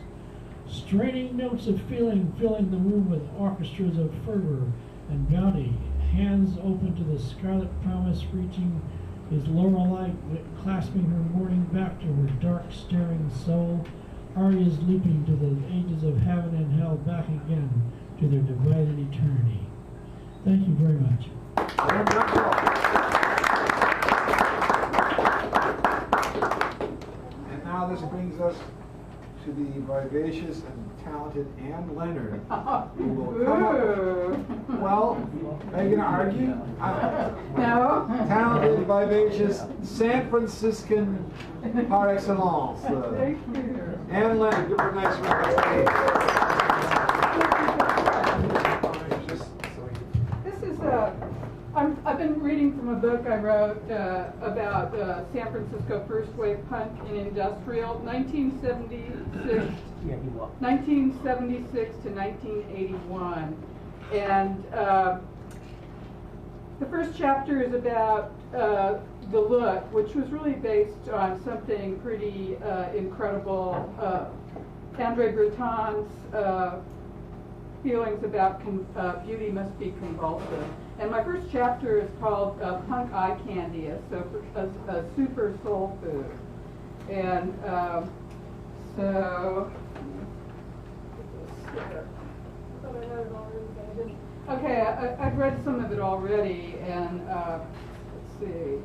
Straining notes of feeling filling the room with orchestras of fervor and bounty. Hands open to the scarlet promise, reaching his laurel-like, clasping her morning back to her dark, staring soul. Arias leaping to the ages of heaven and hell, back again to their divided eternity. Thank you very much. And now this brings us to the vivacious and talented Ann Leonard, who will come up. Well, are you going to argue? No. Talented, vivacious, San Franciscan par excellence. Thank you. Ann Leonard, give her a nice round of applause. This is I've been reading from a book I wrote about San Francisco first wave punk and industrial, 1976 to 1981. And the first chapter is about The Look, which was really based on something pretty incredible. Andre Breton's feelings about beauty must be convulsive. And my first chapter is called Punk Eye Candy, a super soul food. And so, okay, I've read some of it already, and let's see.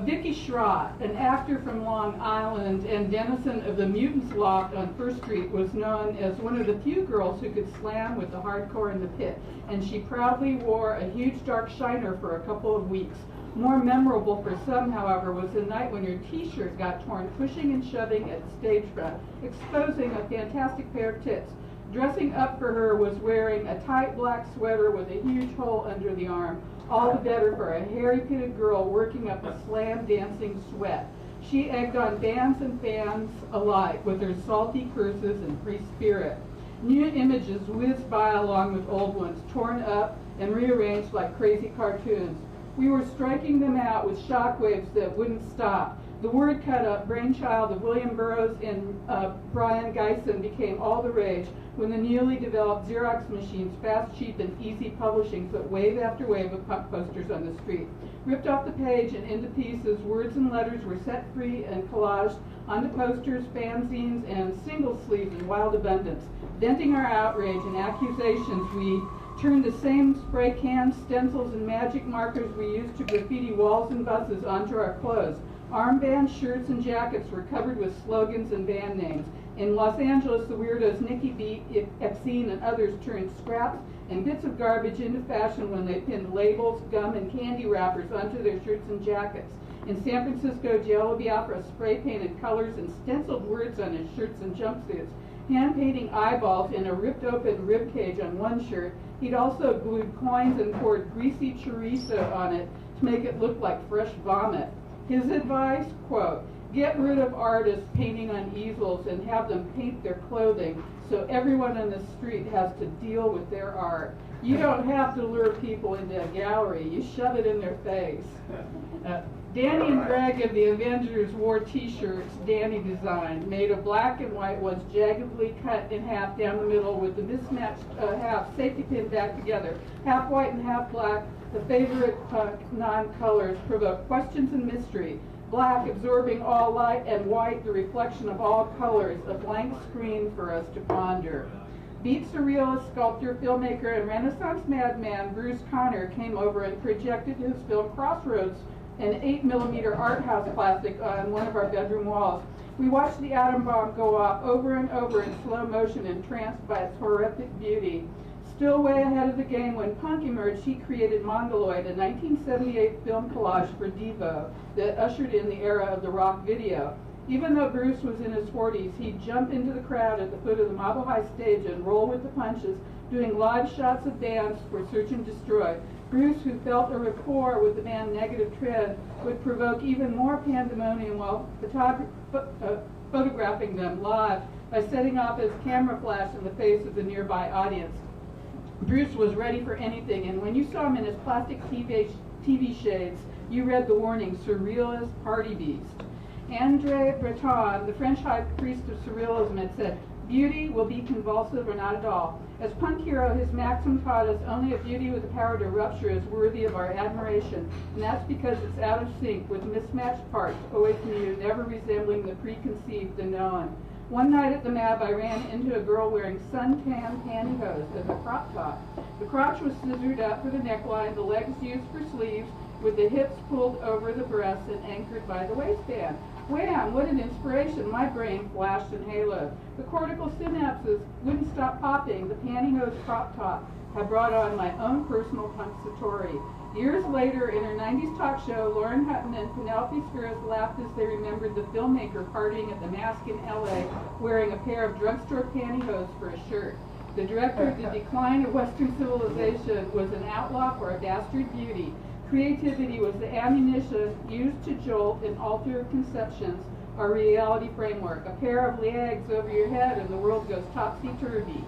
Vicky Schrott, an actor from Long Island and denizen of the Mutants Loft on First Street, was known as one of the few girls who could slam with the hardcore in the pit, and she proudly wore a huge dark shiner for a couple of weeks. More memorable for some, however, was the night when her t-shirt got torn pushing and shoving at the stage front, exposing a fantastic pair of tits. Dressing up for her was wearing a tight black sweater with a huge hole under the arm, all the better for a hairy-pitted girl working up a slam dancing sweat. She egged on bands and fans alike with her salty curses and free spirit. New images whizzed by along with old ones, torn up and rearranged like crazy cartoons. We were striking them out with shockwaves that wouldn't stop. The word cut up, brainchild of William Burroughs and Brian Geisen, became all the rage when the newly developed Xerox machines, fast, cheap, and easy publishing, put wave after wave of punk posters on the street. Ripped off the page and into pieces, words and letters were set free and collaged onto posters, fanzines, and single sleeves in wild abundance. Venting our outrage and accusations, we turned the same spray cans, stencils, and magic markers we used to graffiti walls and buses onto our clothes. Armbands, shirts, and jackets were covered with slogans and band names. In Los Angeles, the weirdos Nikki Beat, Epstein, and others turned scraps and bits of garbage into fashion when they pinned labels, gum, and candy wrappers onto their shirts and jackets. In San Francisco, Giallo Biafra spray-painted colors and stenciled words on his shirts and jumpsuits, hand-painting eyeballs in a ripped-open rib cage on one shirt. He'd also glued coins and poured greasy chorizo on it to make it look like fresh vomit. His advice, quote, "Get rid of artists painting on easels and have them paint their clothing so everyone on the street has to deal with their art. You don't have to lure people into a gallery, you shove it in their face." Danny and Greg of the Avengers wore t-shirts Danny designed, made of black and white ones jaggedly cut in half down the middle with the mismatched half safety pin back together. Half white and half black, the favorite punk non-colors, provoke questions and mystery. Black absorbing all light and white the reflection of all colors, a blank screen for us to ponder. Beat surrealist, sculptor, filmmaker, and Renaissance madman Bruce Conner came over and projected his film Crossroads, an 8mm art house classic, on one of our bedroom walls. We watched the atom bomb go off over and over in slow motion, entranced by its horrific beauty. Still way ahead of the game, when punk emerged, he created Mongoloid, a 1978 film collage for Devo that ushered in the era of the rock video. Even though Bruce was in his 40s, he'd jump into the crowd at the foot of the Mile High stage and roll with the punches, doing live shots of bands for Search and Destroy. Bruce, who felt a rapport with the band Negative Tread, would provoke even more pandemonium while photographing them live by setting off his camera flash in the face of the nearby audience. Bruce was ready for anything, and when you saw him in his plastic TV shades, you read the warning, surrealist party beast. Andre Breton, the French high priest of surrealism, had said, "Beauty will be convulsive or not at all." As punk hero, his maxim taught us only a beauty with the power to rupture is worthy of our admiration, and that's because it's out of sync with mismatched parts, always new, never resembling the preconceived, the known. One night at the Mab, I ran into a girl wearing suntan pantyhose as a crop top. The crotch was scissored out for the neckline, the legs used for sleeves, with the hips pulled over the breasts and anchored by the waistband. Wham! What an inspiration! My brain flashed in halo. The cortical synapses wouldn't stop popping. The pantyhose crop top had brought on my own personal punctuatory. Years later, in her 90s talk show, Lauren Hutton and Penelope Spheris laughed as they remembered the filmmaker partying at the Mask in L.A. wearing a pair of drugstore pantyhose for a shirt. The director of The Decline of Western Civilization was an outlaw or a bastard beauty. Creativity was the ammunition used to jolt and alter conceptions or reality framework. A pair of legs over your head and the world goes topsy-turvy.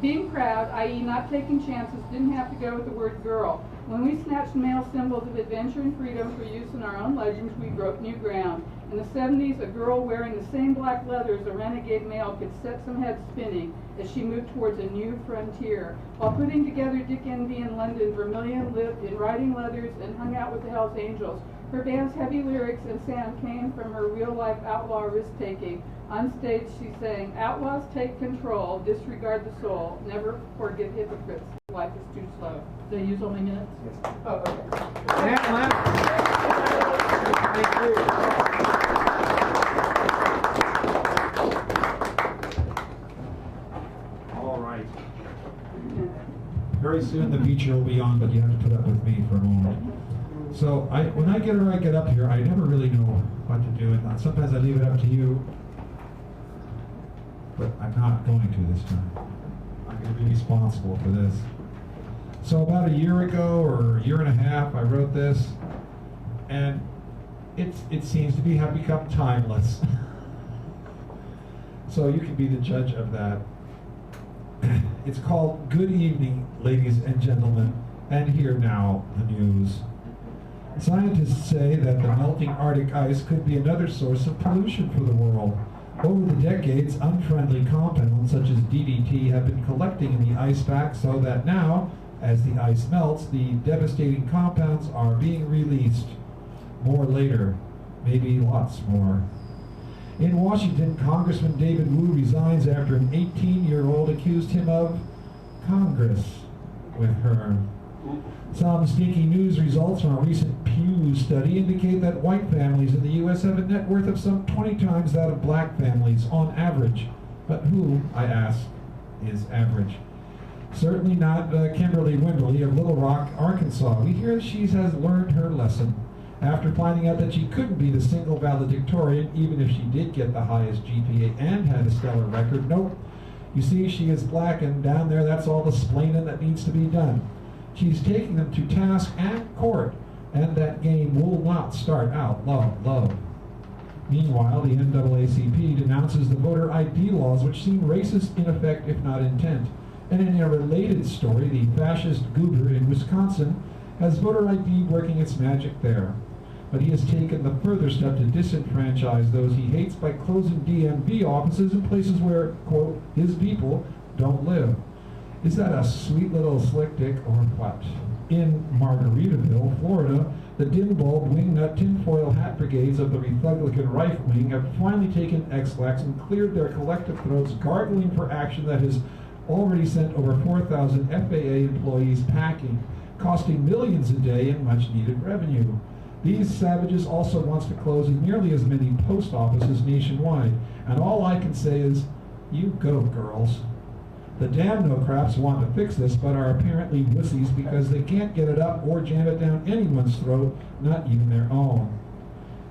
Being proud, i.e. not taking chances, didn't have to go with the word girl. When we snatched male symbols of adventure and freedom for use in our own legends, we broke new ground. In the 70s, a girl wearing the same black leather as a renegade male could set some heads spinning as she moved towards a new frontier. While putting together Dick Envy in London, Vermilion lived in riding leathers and hung out with the Hells Angels. Her band's heavy lyrics and sound came from her real-life outlaw risk-taking. On stage, she sang, "Outlaws take control, disregard the soul, never forget hypocrites. Life is too slow." Did I use all my minutes? Yes. Oh, okay. Thank you. All right. Very soon the feature will be on, but you have to put up with me for a moment. So when I get up here, I never really know what to do, and sometimes I leave it up to you. But I'm not going to this time. I'm going to be responsible for this. So about a year ago, or a year and a half, I wrote this, and it seems to have become timeless. So you can be the judge of that. It's called Good Evening, Ladies and Gentlemen, and here now, the news. Scientists say that the melting Arctic ice could be another source of pollution for the world. Over the decades, unfriendly compounds such as DDT have been collecting in the ice pack so that now, as the ice melts, the devastating compounds are being released. More later, maybe lots more. In Washington, Congressman David Wu resigns after an 18-year-old accused him of Congress with her. Some sneaky news results from a recent Pew study indicate that white families in the U.S. have a net worth of some 20 times that of black families on average. But who, I ask, is average? Certainly not Kimberly Wimberly of Little Rock, Arkansas. We hear she has learned her lesson. After finding out that she couldn't be the single valedictorian, even if she did get the highest GPA and had a stellar record, nope. You see, she is black, and down there, that's all the splaining that needs to be done. She's taking them to task and court, and that game will not start out love. Meanwhile, the NAACP denounces the voter ID laws, which seem racist in effect, if not intent. And in a related story, the fascist goober in Wisconsin has voter ID working its magic there. But he has taken the further step to disenfranchise those he hates by closing DMV offices in places where, quote, his people don't live. Is that a sweet little slick dick or what? In Margaritaville, Florida, the dim bulb, wingnut, tinfoil hat brigades of the Republican right wing have finally taken X-Lax and cleared their collective throats, gargling for action that has already sent over 4,000 FAA employees packing, costing millions a day in much-needed revenue. These savages also wants to close nearly as many post offices nationwide, and all I can say is, you go, girls. The damn no-craps want to fix this, but are apparently wussies because they can't get it up or jam it down anyone's throat, not even their own.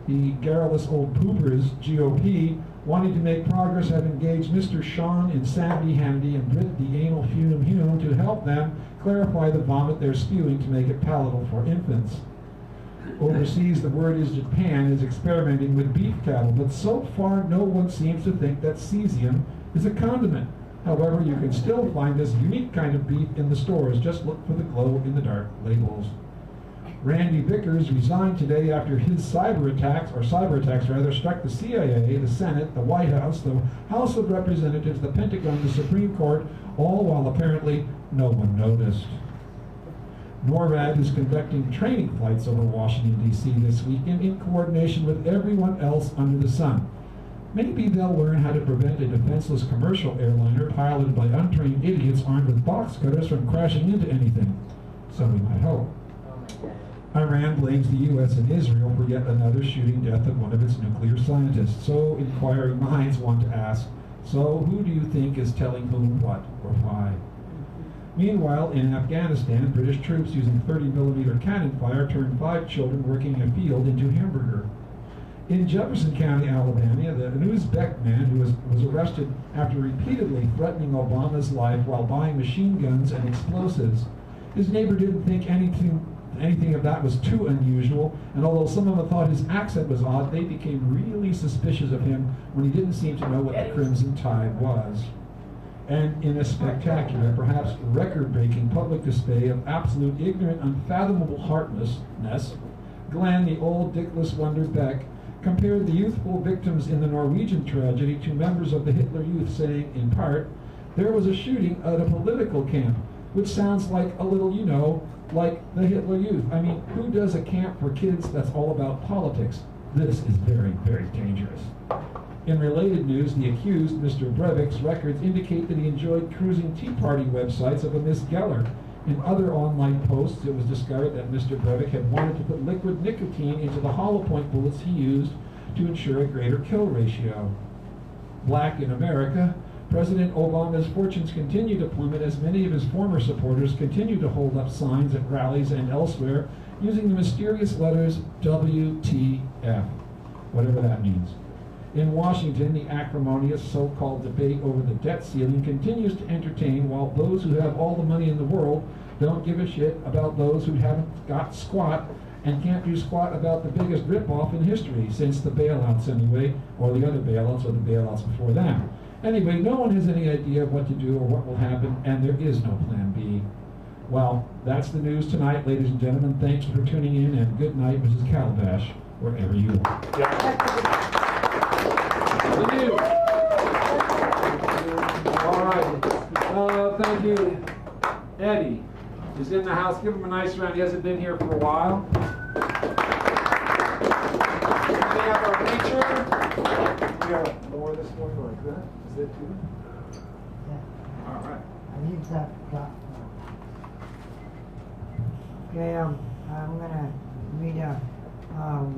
The garrulous old poopers, GOP, wanting to make progress, have engaged Mr. Sean Insanity Handy and Britt the Anal Hume to help them clarify the vomit they're spewing to make it palatable for infants. Overseas, the word is Japan is experimenting with beef cattle, but so far no one seems to think that cesium is a condiment. However, you can still find this unique kind of beef in the stores. Just look for the glow-in-the-dark labels. Randy Vickers resigned today after his cyber attacks struck the CIA, the Senate, the White House, the House of Representatives, the Pentagon, the Supreme Court, all while apparently no one noticed. NORAD is conducting training flights over Washington, D.C. this weekend in coordination with everyone else under the sun. Maybe they'll learn how to prevent a defenseless commercial airliner piloted by untrained idiots armed with box cutters from crashing into anything. So we might hope. Iran blames the U.S. and Israel for yet another shooting death of one of its nuclear scientists. So inquiring minds want to ask, so who do you think is telling whom what or why? Meanwhile, in Afghanistan, British troops using 30mm cannon fire turned 5 children working a field into hamburger. In Jefferson County, Alabama, the Uzbek man who was arrested after repeatedly threatening Obama's life while buying machine guns and explosives. His neighbor didn't think anything of that was too unusual, and although some of them thought his accent was odd, they became really suspicious of him when he didn't seem to know what the Crimson Tide was. And in a spectacular, perhaps record-breaking public display of absolute ignorant, unfathomable heartlessness, Glenn, the old dickless wonder Beck, compared the youthful victims in the Norwegian tragedy to members of the Hitler Youth, saying, in part, there was a shooting at a political camp, which sounds like a little, you know, like the Hitler Youth. I mean, who does a camp for kids that's all about politics? This is very, very dangerous. In related news, the accused, Mr. Breivik's records indicate that he enjoyed cruising Tea Party websites of a Miss Geller. In other online posts, it was discovered that Mr. Breivik had wanted to put liquid nicotine into the hollow point bullets he used to ensure a greater kill ratio. Black in America, President Obama's fortunes continue to plummet as many of his former supporters continue to hold up signs at rallies and elsewhere using the mysterious letters WTF, whatever that means. In Washington, the acrimonious so-called debate over the debt ceiling continues to entertain, while those who have all the money in the world don't give a shit about those who haven't got squat and can't do squat about the biggest ripoff in history, since the bailouts anyway, or the other bailouts, or the bailouts before them. Anyway, no one has any idea of what to do or what will happen, and there is no plan B. Well, that's the news tonight, ladies and gentlemen. Thank you for tuning in, and good night, Mrs. Calabash, wherever you are. Thank you. All right. Thank you. Eddie is in the house. Give him a nice round. He hasn't been here for a while. We have our picture. We have more this morning like that. Is that too? Yeah. All right. I need that. Okay, I'm gonna read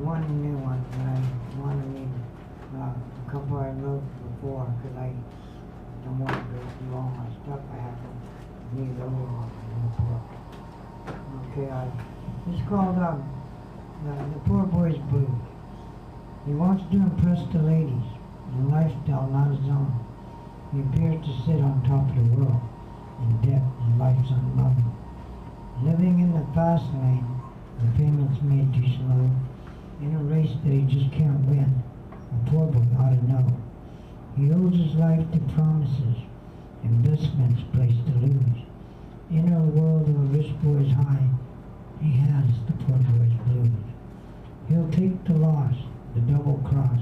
one new one, and I want to read a couple I wrote before, because I don't want to go through all my stuff. I have to read over the book. Okay, it's called The Poor Boy's Blues. He wants to impress the ladies, a lifestyle not his own. He appears to sit on top of the world, in debt and life's unloving. Living in the fast lane, the payments made too slow, in a race that he just can't win. A poor boy ought to know. He owes his life to promises, investments placed to lose. In a world of a rich boy's high, he has the poor boy's blues. He'll take the loss, the double cross,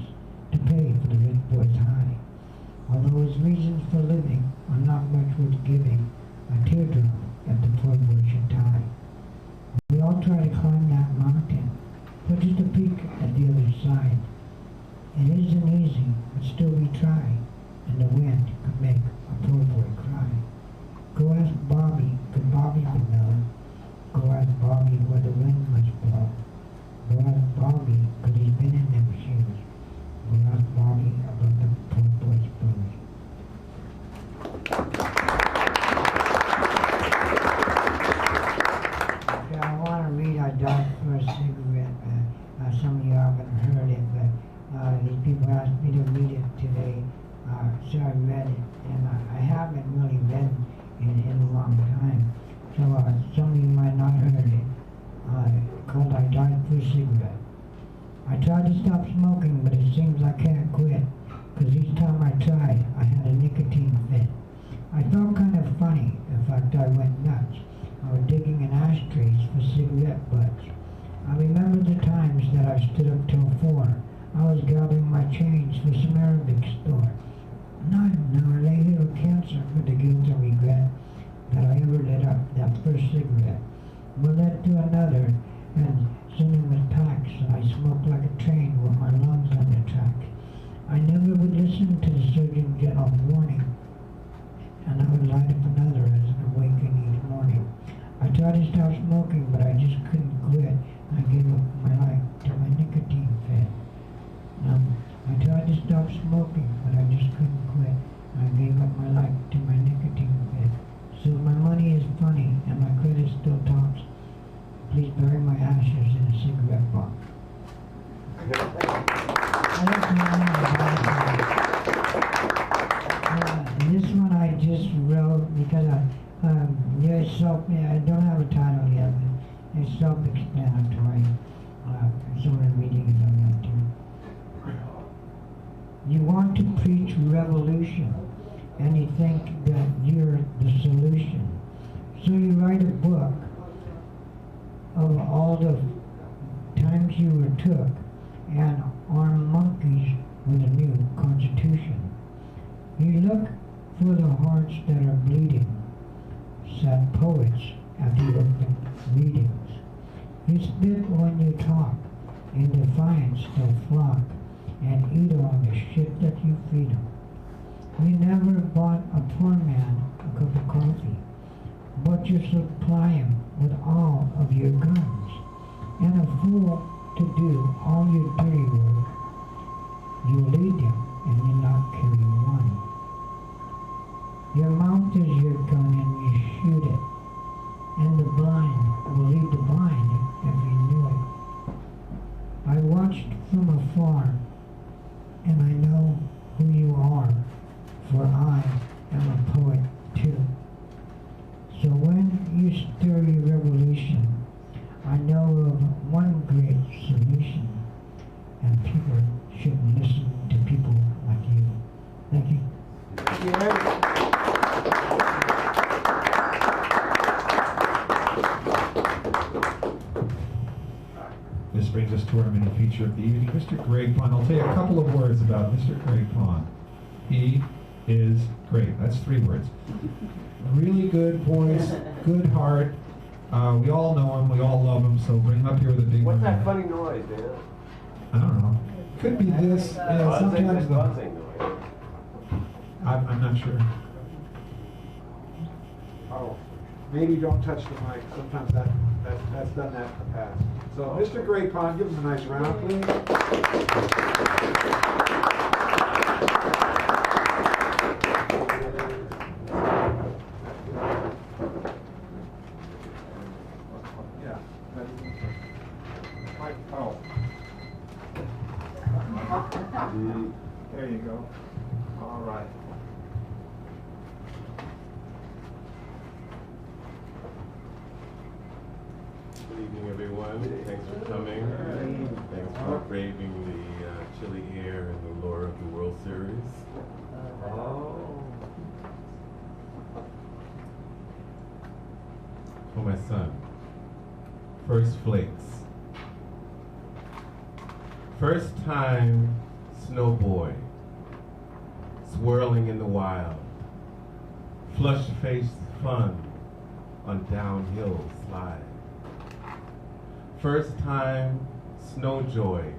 to pay for the rich boy's high. Although his reasons for living are not much worth giving, a teardrop that the poor boy should tie. We all try to climb that mountain, but just a peek at the other side. It isn't easy, but still we try, and the wind could make a poor boy cry. Go ask Bobby, could Bobby be known? Go ask Bobby where the wind must blow. Go ask Bobby, could he's been in them shoes? Go ask Bobby about the poor boy's blues. Okay, I want to read I Died for a Cigarette. Some of you haven't heard it, but these people asked me to read it today, so I read it, and I haven't really read it in a long time. So some of you might not have heard it, called I Died for a Cigarette. I tried to stop smoking, but it seems I can't quit, because each time I tried, I had a nicotine fit. I felt kind of funny. In fact, I went nuts. I was digging in ashtrays for cigarette butts. I remember the times that I stood up till 4. I was gathering my change for some Arabic store. Now I lay here with cancer for the guilt and regret that I ever lit up that first cigarette. One led to another, and soon it was packed, so I smoked like a train with my lungs on the track. I never would listen to the Surgeon General warning, and I would light up another as I awaken each morning. I tried to stop smoking, but I just couldn't quit. I gave up my life to my nicotine fed. I tried to stop smoking, but I just couldn't quit. I gave up my life to my nicotine fed. So my money is funny, and my credit still talks. Please bury my ashes in a cigarette box. This one I just wrote because I don't have a title yet, but it's self-explanatory. Someone reading it on that too. You want to preach revolution, and you think that you're the solution. So you write a book of all the times you were took and arm monkeys with a new constitution. You look for the hearts that are bleeding, sad poets at the open readings. You spit when you talk, in defiance they'll flock and eat all the shit that you feed them. You never bought a poor man a cup of coffee, but you supply him with all of your guns, and a fool to do all your dirty work. You lead them and you not carry one. Your mouth is your gun and you shoot it, and the blind will lead the blind if you knew it. I watched from afar, and I know who you are, for I am a poet too. So when you stir your revolution, I know of one great solution, and people shouldn't listen to people like you. Thank you. This brings us to our mini feature of the evening, Mr. Greg Pond. I'll say a couple of words about Mr. Greg Pond. He is great. That's 3 words. Really good voice, good heart. We all know him, we all love him, so bring him up here with a big What's round. that funny noise, Dan? I don't know. Could be this, sometimes the... Buzzing noise. I'm not sure. Oh, maybe don't touch the mic. Sometimes that's done that in the past. So, Mr. Greg Pond, give him a nice round, please. Yeah. There you go. All right. Good evening, everyone. Thanks for coming. Thanks for braving the chilly air and the lure of the World Series. For my son, first flakes. First time snowboy, swirling in the wild. Flush-faced fun on downhill slide. First time snow joy,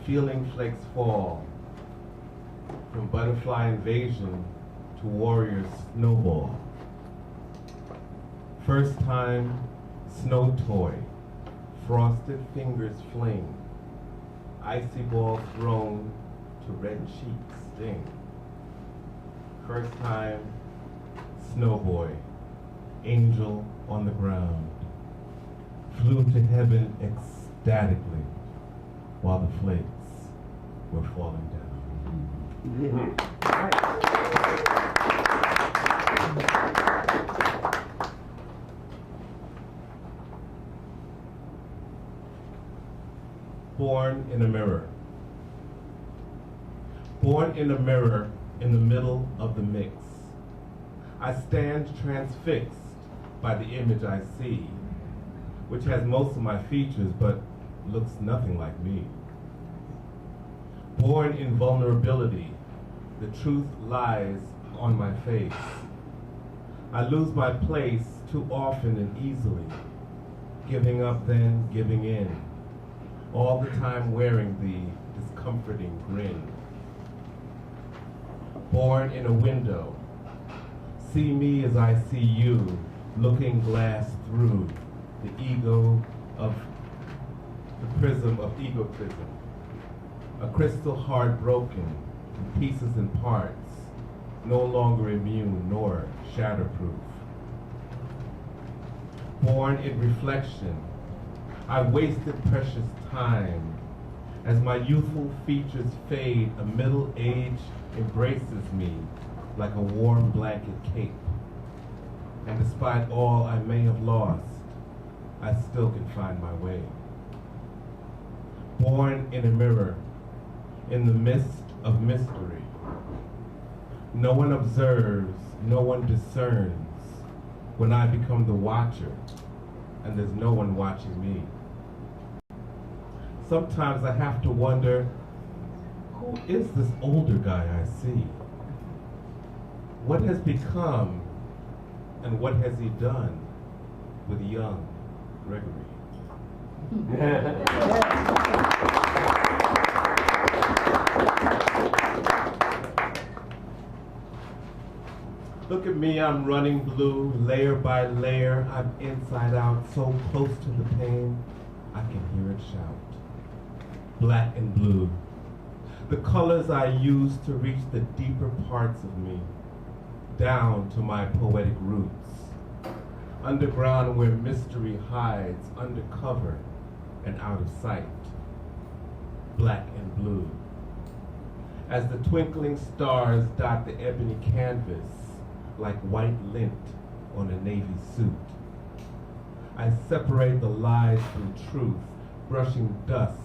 feeling flakes fall. From butterfly invasion to warrior snowball. First time snow toy, frosted fingers fling. Icy ball thrown to red cheeks sting. First time snowboy, angel on the ground. Flew to heaven ecstatically while the flakes were falling down. Born in a mirror. Born in a mirror in the middle of the mix. I stand transfixed by the image I see, which has most of my features but looks nothing like me. Born in vulnerability, the truth lies on my face. I lose my place too often and easily, giving up then giving in, all the time wearing the discomforting grin. Born in a window, see me as I see you, looking glass through the ego of the prism of egotism. A crystal heart broken in pieces and parts, no longer immune nor shatterproof. Born in reflection, I wasted precious time. As my youthful features fade, a middle age embraces me like a warm blanket cape. And despite all I may have lost, I still can find my way. Born in a mirror, in the midst of mystery. No one observes, no one discerns when I become the watcher, and there's no one watching me. Sometimes I have to wonder, who is this older guy I see? What has become, and what has he done with young Gregory? Look at me, I'm running blue, layer by layer. I'm inside out, so close to the pain, I can hear it shout. Black and blue, the colors I use to reach the deeper parts of me, down to my poetic roots. Underground where mystery hides, undercover and out of sight. Black and blue. As the twinkling stars dot the ebony canvas, like white lint on a navy suit. I separate the lies from truth, brushing dust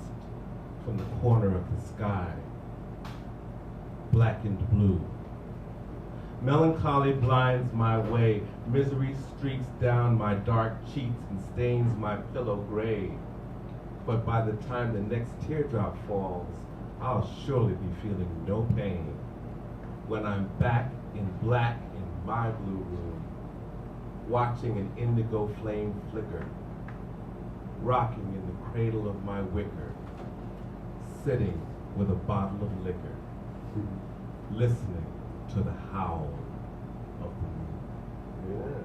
from the corner of the sky. Black and blue. Melancholy blinds my way, misery streaks down my dark cheeks and stains my pillow gray. But by the time the next teardrop falls, I'll surely be feeling no pain when I'm back in black in my blue room, watching an indigo flame flicker, rocking in the cradle of my wicker, sitting with a bottle of liquor, listening to the howl of the moon.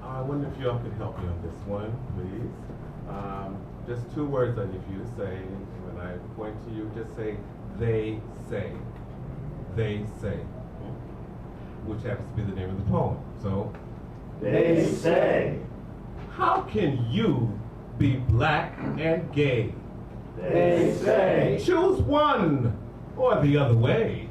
I wonder if y'all could help me on this one, please. Just two words I need you to say. When I point to you, just say, they say. They say. Which happens to be the name of the poem. So, They say. How can you be black and gay? They say. Choose one or the other way.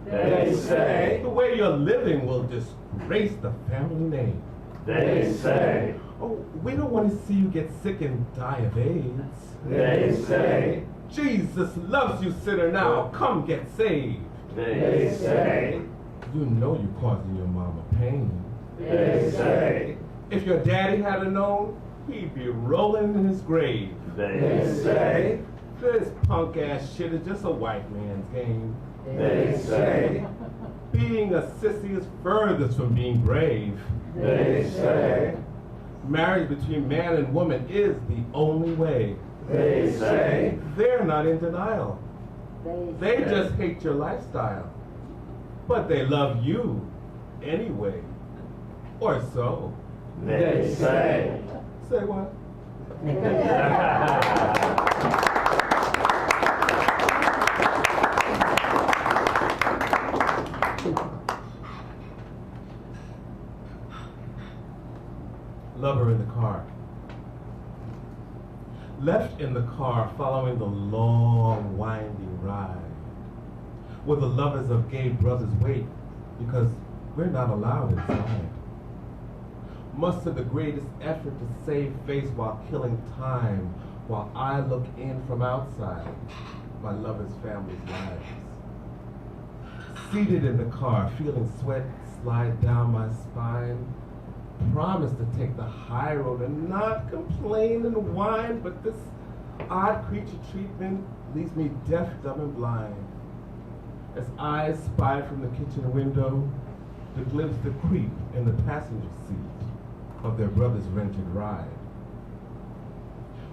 They say. The way you're living will disgrace the family name. They say. Oh, we don't want to see you get sick and die of AIDS. They say. Jesus loves you, sinner, now come get saved. They say. You know you're causing your mama pain. They say. If your daddy had known, he'd be rolling in his grave. They say. This punk ass shit is just a white man's game. They say. Being a sissy is furthest from being brave. They say. Marriage between man and woman is the only way. They say. They're not in denial. They say. just hate your lifestyle. But they love you anyway. Or so. They say. Say what? Lover in the car. Left in the car following the long winding ride, where the lovers of gay brothers wait because we're not allowed inside. Muster the greatest effort to save face while killing time, while I look in from outside my lover's family's lives. Seated in the car, feeling sweat slide down my spine, promise to take the high road and not complain and whine, but this odd creature treatment leaves me deaf, dumb, and blind. As eyes spy from the kitchen window, to glimpse the creep in the passenger seat of their brother's rented ride.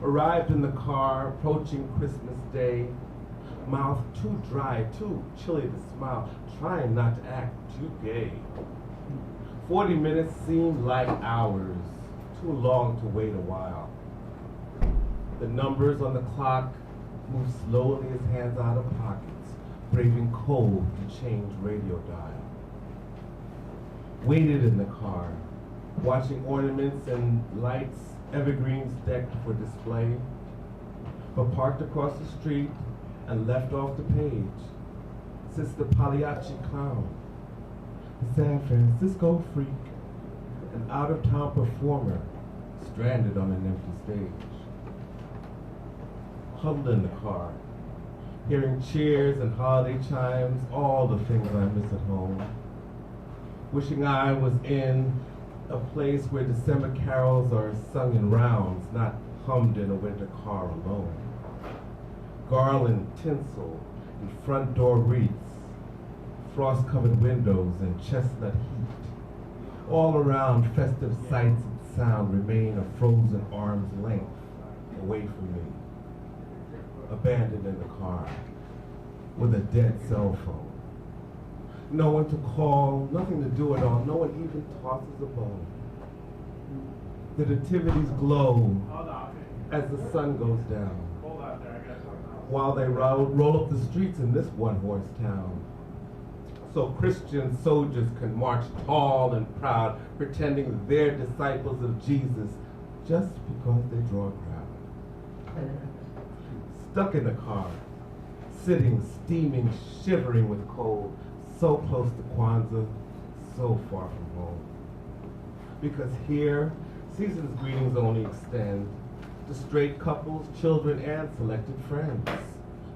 Arrived in the car, approaching Christmas Day, mouth too dry, too chilly to smile, trying not to act too gay. 40 minutes seemed like hours, too long to wait a while. The numbers on the clock moved slowly as hands out of pockets, braving cold to change radio dial. Waited in the car, watching ornaments and lights, evergreens decked for display, but parked across the street and left off the page, sits the Pagliacci clown, the San Francisco freak, an out-of-town performer stranded on an empty stage. Huddled in the car, hearing cheers and holiday chimes, all the things I miss at home. Wishing I was in a place where December carols are sung in rounds, not hummed in a winter car alone. Garland tinsel and front door wreaths, frost-covered windows and chestnut heat. All around, festive sights and sound remain a frozen arm's length away from me. Abandoned in the car, with a dead cell phone. No one to call, nothing to do at all, no one even tosses a bone. The nativities glow as the sun goes down, while they roll up the streets in this one-horse town. So Christian soldiers can march tall and proud, pretending they're disciples of Jesus, just because they draw a crowd. Stuck in the car, sitting, steaming, shivering with cold, so close to Kwanzaa, so far from home. Because here, season's greetings only extend to straight couples, children, and selected friends,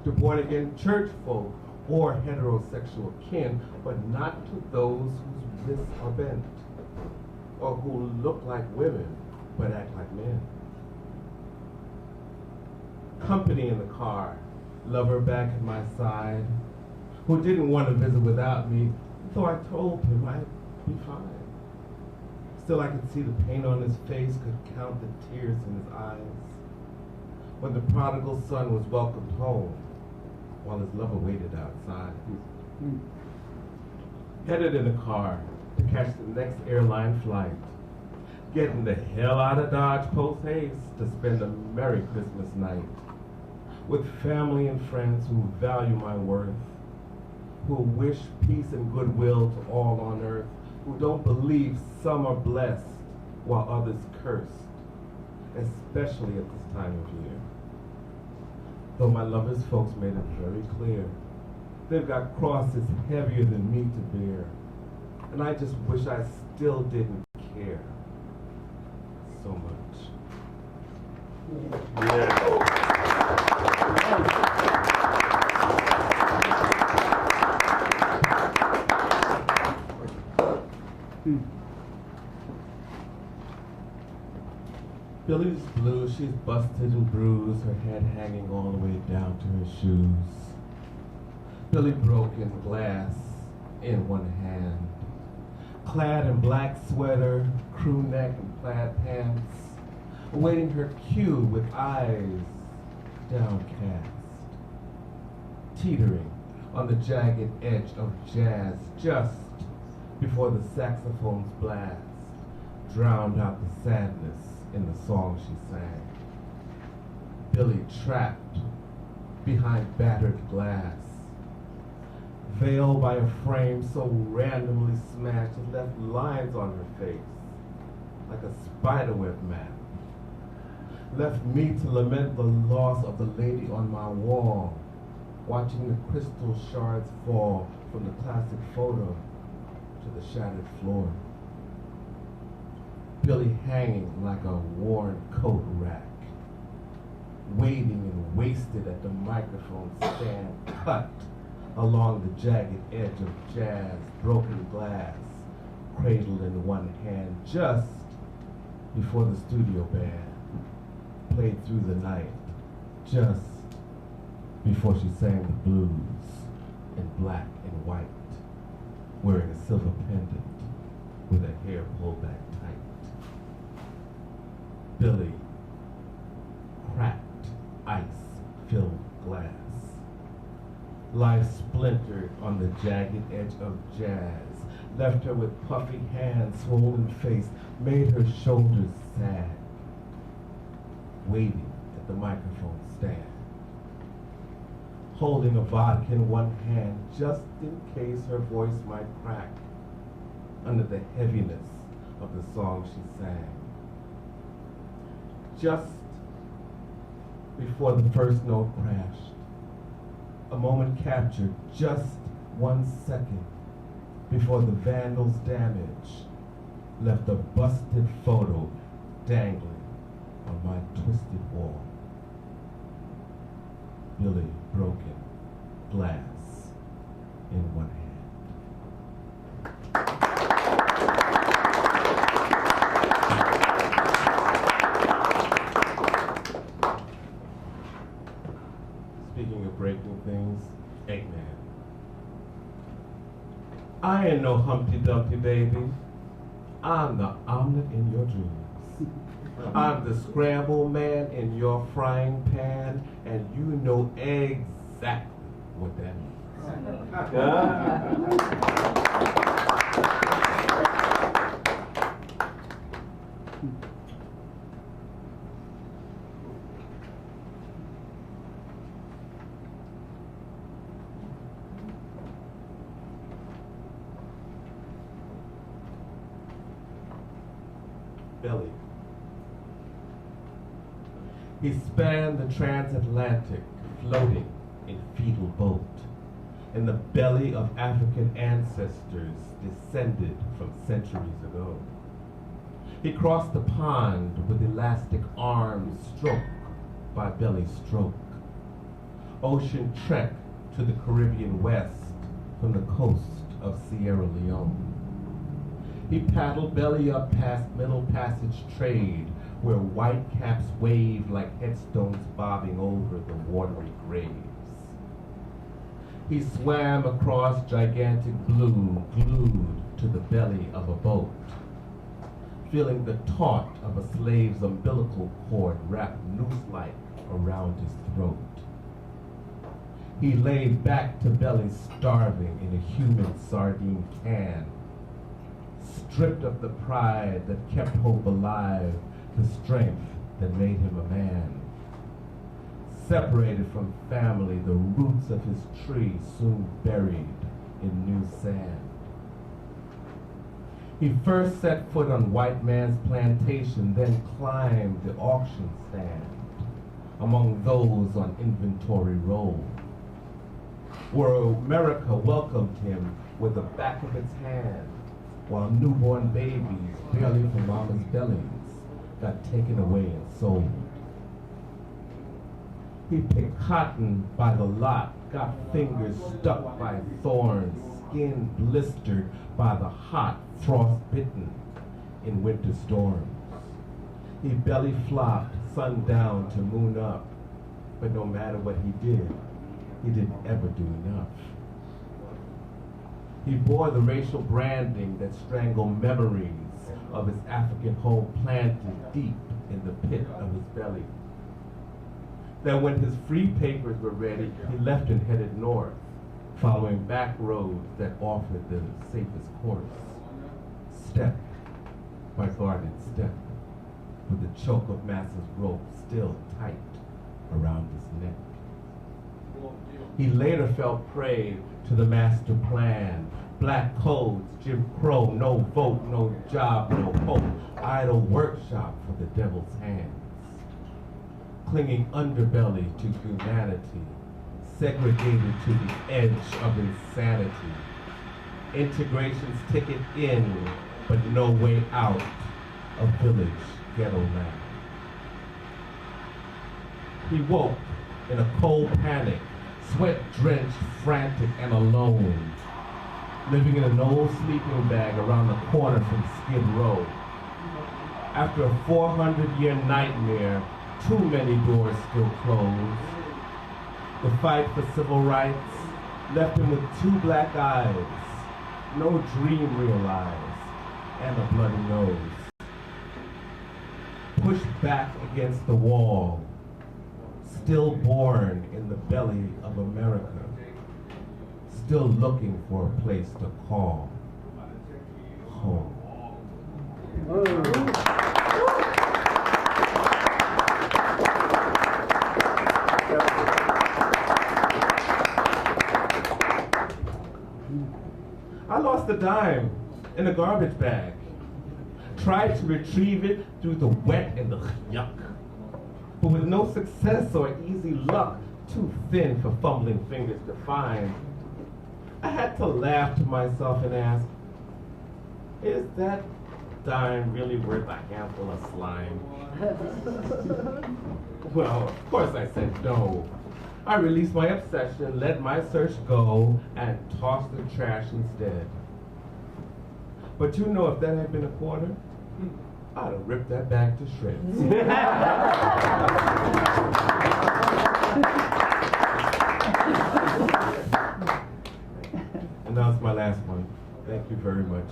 to born-again church folk or heterosexual kin, but not to those whose wrists are bent, or who look like women but act like men. Company in the car, lover back at my side, who didn't want to visit without me, though I told him I'd be fine. Still I could see the pain on his face, could count the tears in his eyes, when the prodigal son was welcomed home, while his lover waited outside. Headed in the car to catch the next airline flight, getting the hell out of Dodge post-haste to spend a Merry Christmas night with family and friends who value my worth, who wish peace and goodwill to all on earth, who don't believe some are blessed while others cursed, especially at this time of year. Though my lover's folks made it very clear, they've got crosses heavier than me to bear, and I just wish I still didn't care so much. Yeah. Billy's blue, she's busted and bruised, her head hanging all the way down to her shoes. Billy broken glass in one hand, clad in black sweater, crew neck and plaid pants, awaiting her cue with eyes downcast, teetering on the jagged edge of jazz just before the saxophone's blast drowned out the sadness in the song she sang. Billy trapped behind battered glass, veiled by a frame so randomly smashed it left lines on her face like a spiderweb map. Left me to lament the loss of the lady on my wall, watching the crystal shards fall from the classic photo to the shattered floor. Billy hanging like a worn coat rack, waiting and wasted at the microphone stand, cut along the jagged edge of jazz, broken glass, cradled in one hand, just before the studio band played through the night, just before she sang the blues in black and white. wearing a silver pendant with her hair pulled back tight. Billy, cracked, ice-filled glass. Life splintered on the jagged edge of jazz, left her with puffy hands, swollen face, made her shoulders sag. Waiting at the microphone stand, holding a vodka in one hand just in case her voice might crack under the heaviness of the song she sang. Just before the first note crashed, a moment captured just 1 second before the vandal's damage left a busted photo dangling on my twisted wall. Billy broken glass in one hand. Speaking of breaking things, Eggman. I ain't no Humpty Dumpty baby. I'm the omelet in your dreams. I'm the scrambled man in your frying pan, and you know exactly what that means. Billy. He spanned the transatlantic, floating in fetal boat, in the belly of African ancestors descended from centuries ago. He crossed the pond with elastic arms, stroke by belly stroke. Ocean trek to the Caribbean west from the coast of Sierra Leone. He paddled belly up past Middle Passage trade, where white caps wave like headstones bobbing over the watery graves. He swam across gigantic blue, glued to the belly of a boat, feeling the taut of a slave's umbilical cord wrapped noose-like around his throat. He lay back to belly starving in a human sardine can, stripped of the pride that kept hope alive, the strength that made him a man. Separated from family, the roots of his tree soon buried in new sand. He first set foot on white man's plantation, then climbed the auction stand among those on inventory roll, where America welcomed him with the back of its hand, while newborn babies, barely from mama's bellies, got taken away and sold. He picked cotton by the lot, got fingers stuck by thorns, skin blistered by the hot, frost-bitten in winter storms. He belly flopped, sundown to moon up, but no matter what he didn't ever do enough. He bore the racial branding that strangled memories of his African home planted deep in the pit of his belly. Then when his free papers were ready, he left and headed north, following back roads that offered the safest course, step by guarded step, with the choke of Massa's rope still tight around his neck. He later fell prey to the master plan, black codes, Jim Crow, no vote, no job, no hope, idle workshop for the devil's hands. Clinging underbelly to humanity, segregated to the edge of insanity. Integration's ticket in, but no way out of village ghetto land. He woke in a cold panic, sweat-drenched, frantic, and alone, living in an old sleeping bag around the corner from Skid Row. After a 400-year nightmare, too many doors still closed. The fight for civil rights left him with two black eyes, no dream realized, and a bloody nose. Pushed back against the wall, stillborn in the belly of America, still looking for a place to call home. I lost a dime in a garbage bag. Tried to retrieve it through the wet and the yuck, but with no success or easy luck, too thin for fumbling fingers to find. I had to laugh to myself and ask, is that dime really worth a handful of slime? Well, of course I said no. I released my obsession, let my search go, and tossed the trash instead. But you know, if that had been a quarter, I'd have ripped that bag to shreds. And that was my last one. Thank you very much.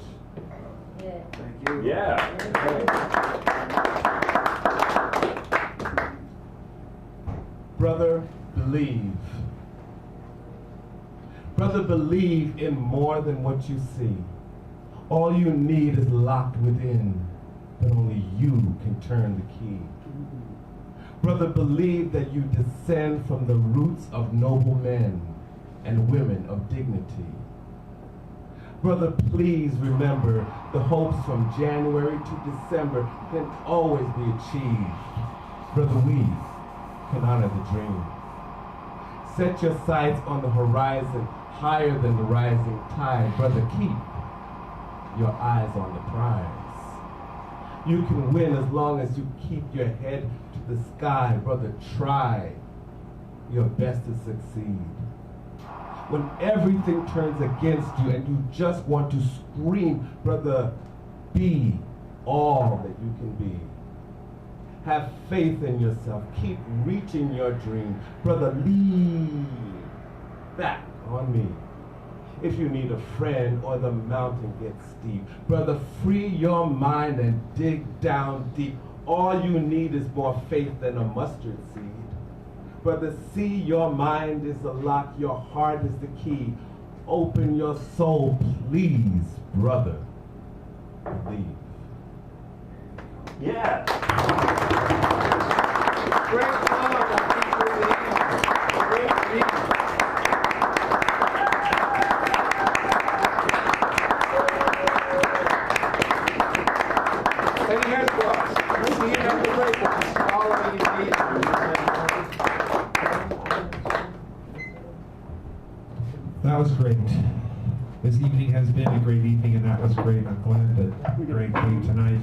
Thank you. Yeah. Brother, believe. Brother, believe in more than what you see. All you need is locked within, but only you can turn the key. Brother, believe that you descend from the roots of noble men and women of dignity. Brother, please remember the hopes from January to December can always be achieved. Brother, we can honor the dream. Set your sights on the horizon higher than the rising tide. Brother, keep your eyes on the prize. You can win as long as you keep your head to the sky. Brother, try your best to succeed. When everything turns against you and you just want to scream, brother, be all that you can be. Have faith in yourself. Keep reaching your dream. Brother, lean back on me. If you need a friend or the mountain gets steep, brother, free your mind and dig down deep. All you need is more faith than a mustard seed. Brother, see your mind is the lock, your heart is the key. Open your soul, please, brother. Believe. Yeah. Great job. Great speech. Any hands for us? See you have the great ones. All of you need. That was great. This evening has been a great evening, and that was great. I'm glad that Greg came tonight.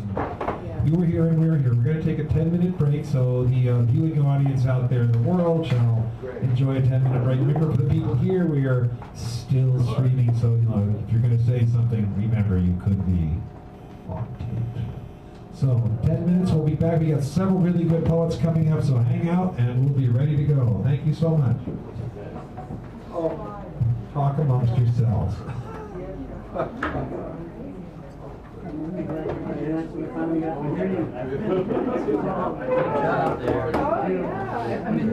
You were here and we were here. We're going to take a 10-minute break, so the viewing audience out there in the world shall enjoy a 10-minute break. Remember, for the people here, we are still streaming, so if you're going to say something, remember you could be on tape. So 10 minutes, we'll be back. We got several really good poets coming up, so hang out and we'll be ready to go. Thank you so much. Talk amongst yourselves.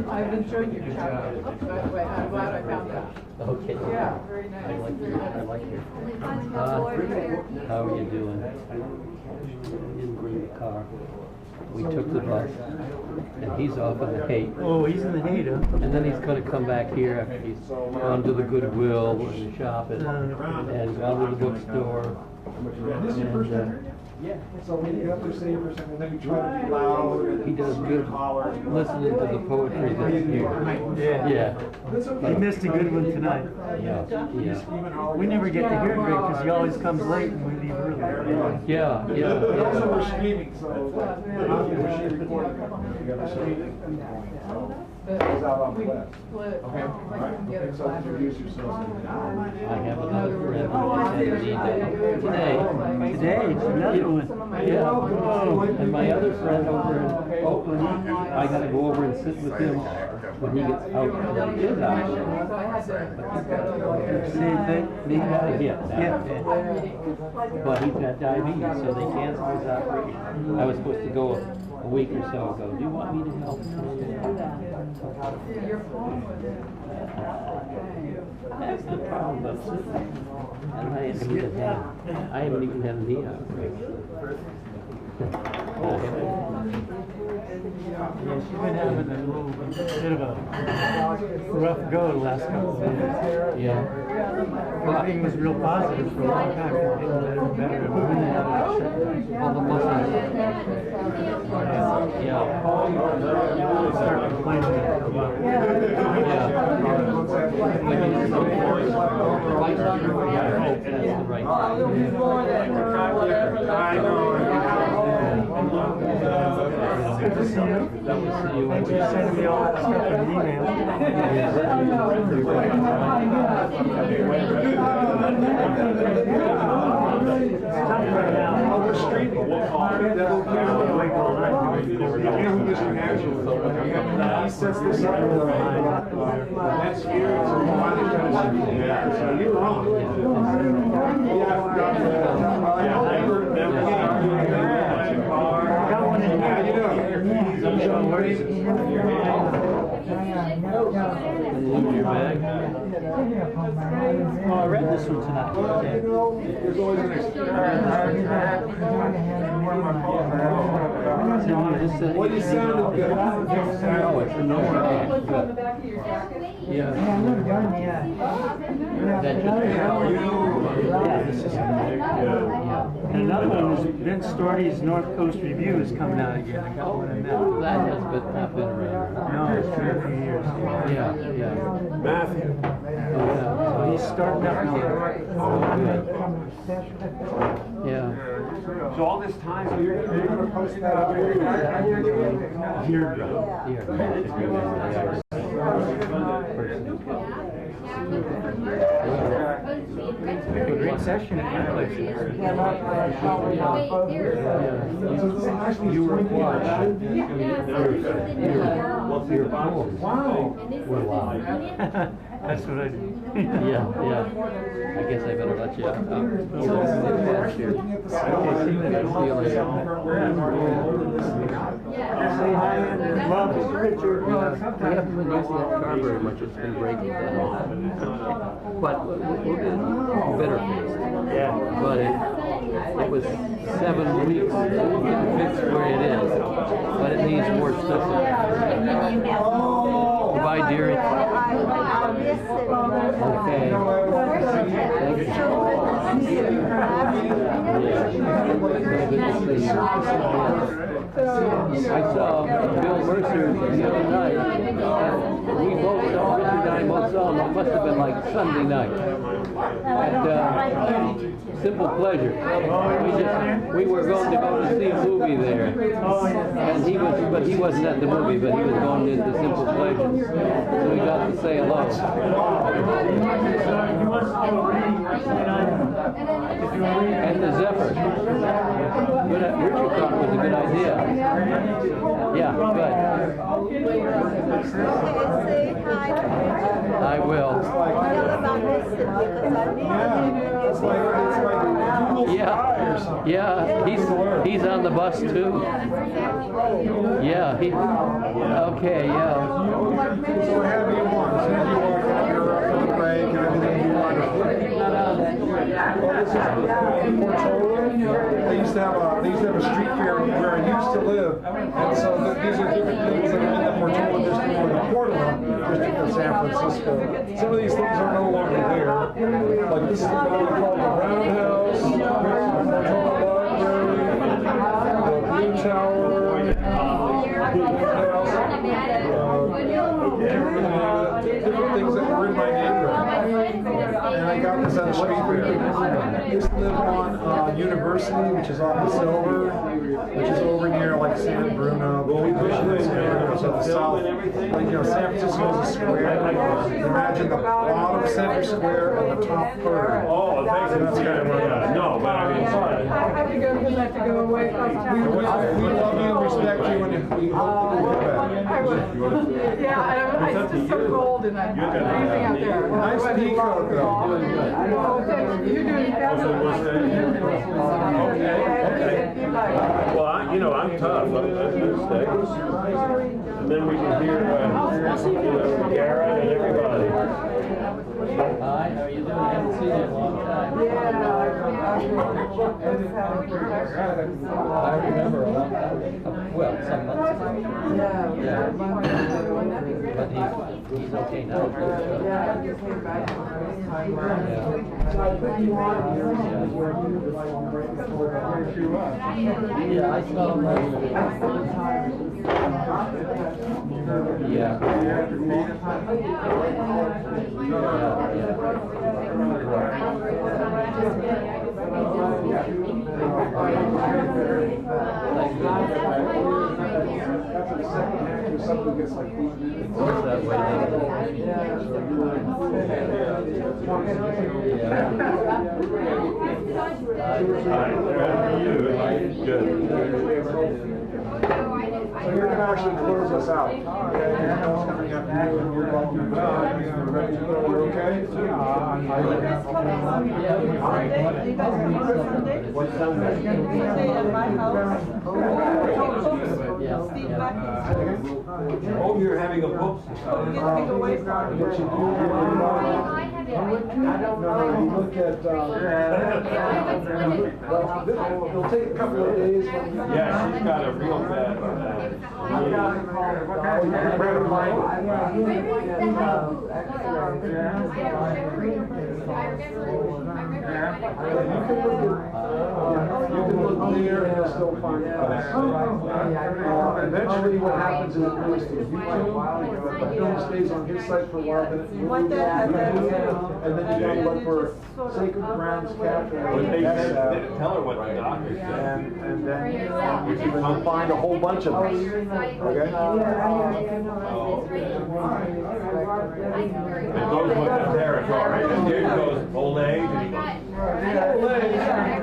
I've enjoyed your chapter. I'm glad I found that. Okay. Yeah, very nice. I like it. How are you doing? Didn't bring the car. We took the bus, and he's off in the hate. Oh, he's in the hate, huh? And then he's going to come back here after he's gone to the Goodwill and shopping, and gone to the bookstore. This is your first time? Yeah. So when you get up there, say for a second, then you try to be loud. He does good listening to the poetry that's here. Yeah. He missed a good one tonight. Yeah. We never get to hear Greg because he always comes late and we leave early. Yeah. But also we're streaming, so we're streaming recording. You got to stream. It goes out on the web. Okay. All right. So introduce yourselves. I have another friend Today, another one. Yeah. And my other friend over in Oakland, I got to go over and sit with him when he gets out of his hospital. Same thing, he's got a hip. But he's got diabetes, so they canceled his operation. I was supposed to go a week or so ago. Do you want me to help? That's the problem. And I haven't even had a knee operation. Yeah, she's been having a little bit of a rough go the last couple of days. Yeah. Everything was real positive for a long time. Getting better and better. All the muscles. Yeah. Start complaining about it. Yeah. That's the right Good to see you. Thanks for sending me all that stuff in an email. Over street, he sets this up next year. So you're wrong. Your bag? Oh, I read this one tonight. Well, you sounded good. Oh, it's a normal. Yeah. And another one is Vince Storty's North Coast Review is coming out again. I got one of them. That has not been around. No, it's been a few years. Yeah, yeah. Matthew. So he's starting up now. Yeah. So all this time, so you're going to post that up here? Great session at my place. You were watching. Wow. That's what I do. Yeah. I guess I better let you out. Say hi and love Richard. We haven't been using that car very much. It's been breaking down. But we'll get better fixed. Yeah. But it was 7 weeks to get fixed where it is. But it needs more stuff. Goodbye, dearie. Okay. I saw Bill Mercer the other night. We both saw, Richard and I both saw him. It must have been like Sunday night. At Simple Pleasure. We were going to go to see a movie there. And he wasn't at the movie, but he was going into Simple Pleasure. So we got to say hello. And the Zephyr. Richard thought it was a good idea. Yeah, good. I will. Yeah, he's on the bus too. Yeah, okay, yeah. So have you on? You're up on the break and everything you want. They used to have a street fair where I used to live, and so these are different things that are in the Portola district or the Portola district of San Francisco. Some of these things are no longer there. Like this is what we call the Roundhouse, the Portola Library, the Blue Tower, different things that were in my neighborhood. And I got this at a street fair. I used to live on University, which is off the Silver. which is over near like San Bruno, so the south. Like, San Francisco is a square. Imagine the bottom center square and the top third. Oh, thanks. So that's kind of where No, but I mean, I have to go because I have to go away across town. we love you, respect you, and we hope that you get back. I would. Yeah, it's just so cold and I'm freezing out there. Nice peacoat, though. Oh, thanks. You're doing fabulous. Okay. Well, I'm tough. I'm stay. And then we can hear, Garrett and everybody. Hi, how are you doing? I haven't seen you in a long time. I remember a long time. Well, some months ago. Yeah. But he's okay now. Yeah, I saw him So you're going to actually close us out. Okay, your house coming up here, and you're like, you're ready to go. You're okay? What Sunday? At my house. Oh, you're having a book society. Look at, it'll take a couple of days. Yeah, she's got a real bad. You can look there and you'll still find eventually what happens is it goes to YouTube, the film stays on his site for a while, then it moves, and then you gotta look for Sacred Grounds Cafe. Tell her what the doctor said. And then you can find a whole bunch of them. Okay? It goes with the territory. And here goes old age. And he goes,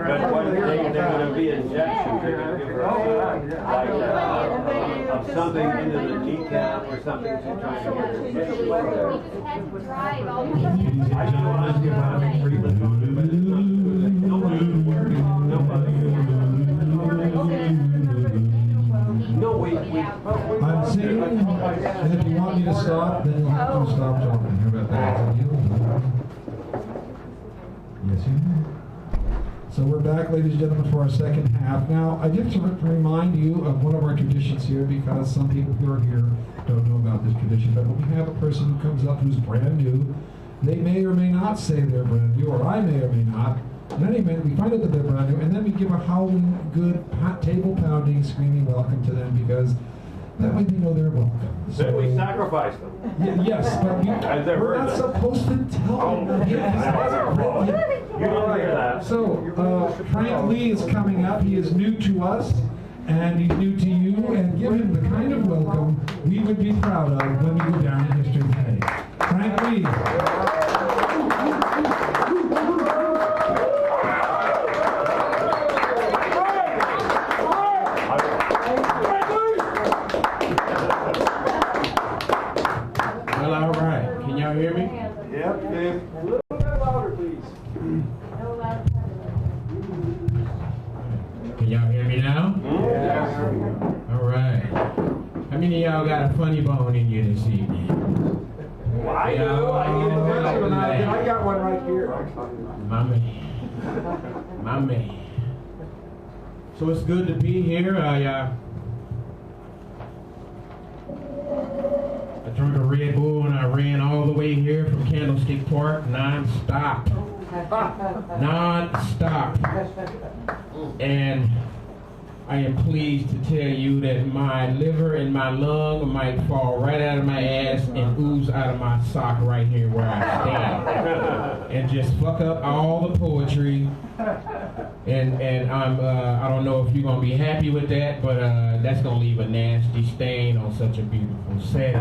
but what they're going to be injections. They're going to give her of something into the kneecap or something to try to get her. I know I'm giving treatment on it, but it's not good. Nobody's working. No, I'm singing, and if you want me to stop, then you'll have to stop talking. How about that? Yes, you may. So we're back, ladies and gentlemen, for our second half. Now, I just want to remind you of one of our traditions here, because some people who are here don't know about this tradition, but when we have a person who comes up who's brand new, they may or may not say they're brand new, or I may or may not. In any event, we find out that they're brand new, and then we give a howling, good, table pounding, screaming welcome to them, because that way they know they're welcome. So, then we sacrifice them. Yes, but we're not supposed to tell them. You don't hear that. So, Frank Lee is coming up. He is new to us, and he's new to you, and give him the kind of welcome we would be proud of when we go down in history today. Frank Lee. Well, all right. Can y'all hear me? Yep, Dave. A little bit louder, please. Can y'all hear me now? Yes. All right. How many of y'all got a funny bone in you this evening? Well, I do. I got one right here. My man. My man. So it's good to be here. I drank a Red Bull and I ran all the way here from Candlestick Park non-stop. Non-stop. And I am pleased to tell you that my liver and my lung might fall right out of my ass and ooze out of my sock right here where I stand. And just fuck up all the poetry. And I don't know if you're gonna be happy with that, but that's gonna leave a nasty stain on such a beautiful set.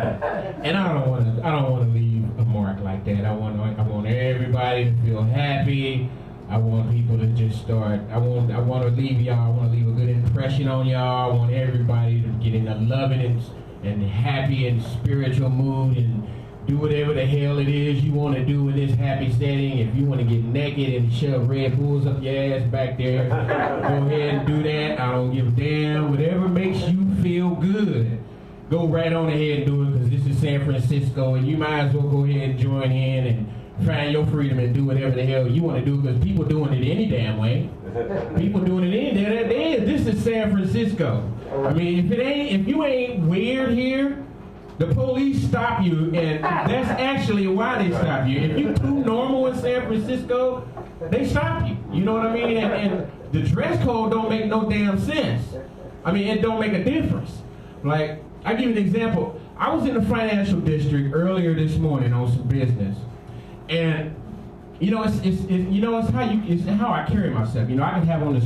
And I don't wanna leave a mark like that. I want everybody to feel happy. I want people to just start. I want to leave y'all. I want to leave a good impression on y'all. I want everybody to get in a loving and happy and spiritual mood and do whatever the hell it is you want to do in this happy setting. If you want to get naked and shove Red Bulls up your ass back there, go ahead and do that. I don't give a damn. Whatever makes you feel good, go right on ahead and do it, because this is San Francisco, and you might as well go ahead and join in and find your freedom and do whatever the hell you want to do, because people doing it any damn way. People doing it any damn way. This is San Francisco. I mean, if you ain't weird here, the police stop you, and that's actually why they stop you. If you too normal in San Francisco, they stop you. You know what I mean? And the dress code don't make no damn sense. I mean, it don't make a difference. Like, I give you an example. I was in the financial district earlier this morning on some business, and you know, it's how I carry myself. You know, I can have on a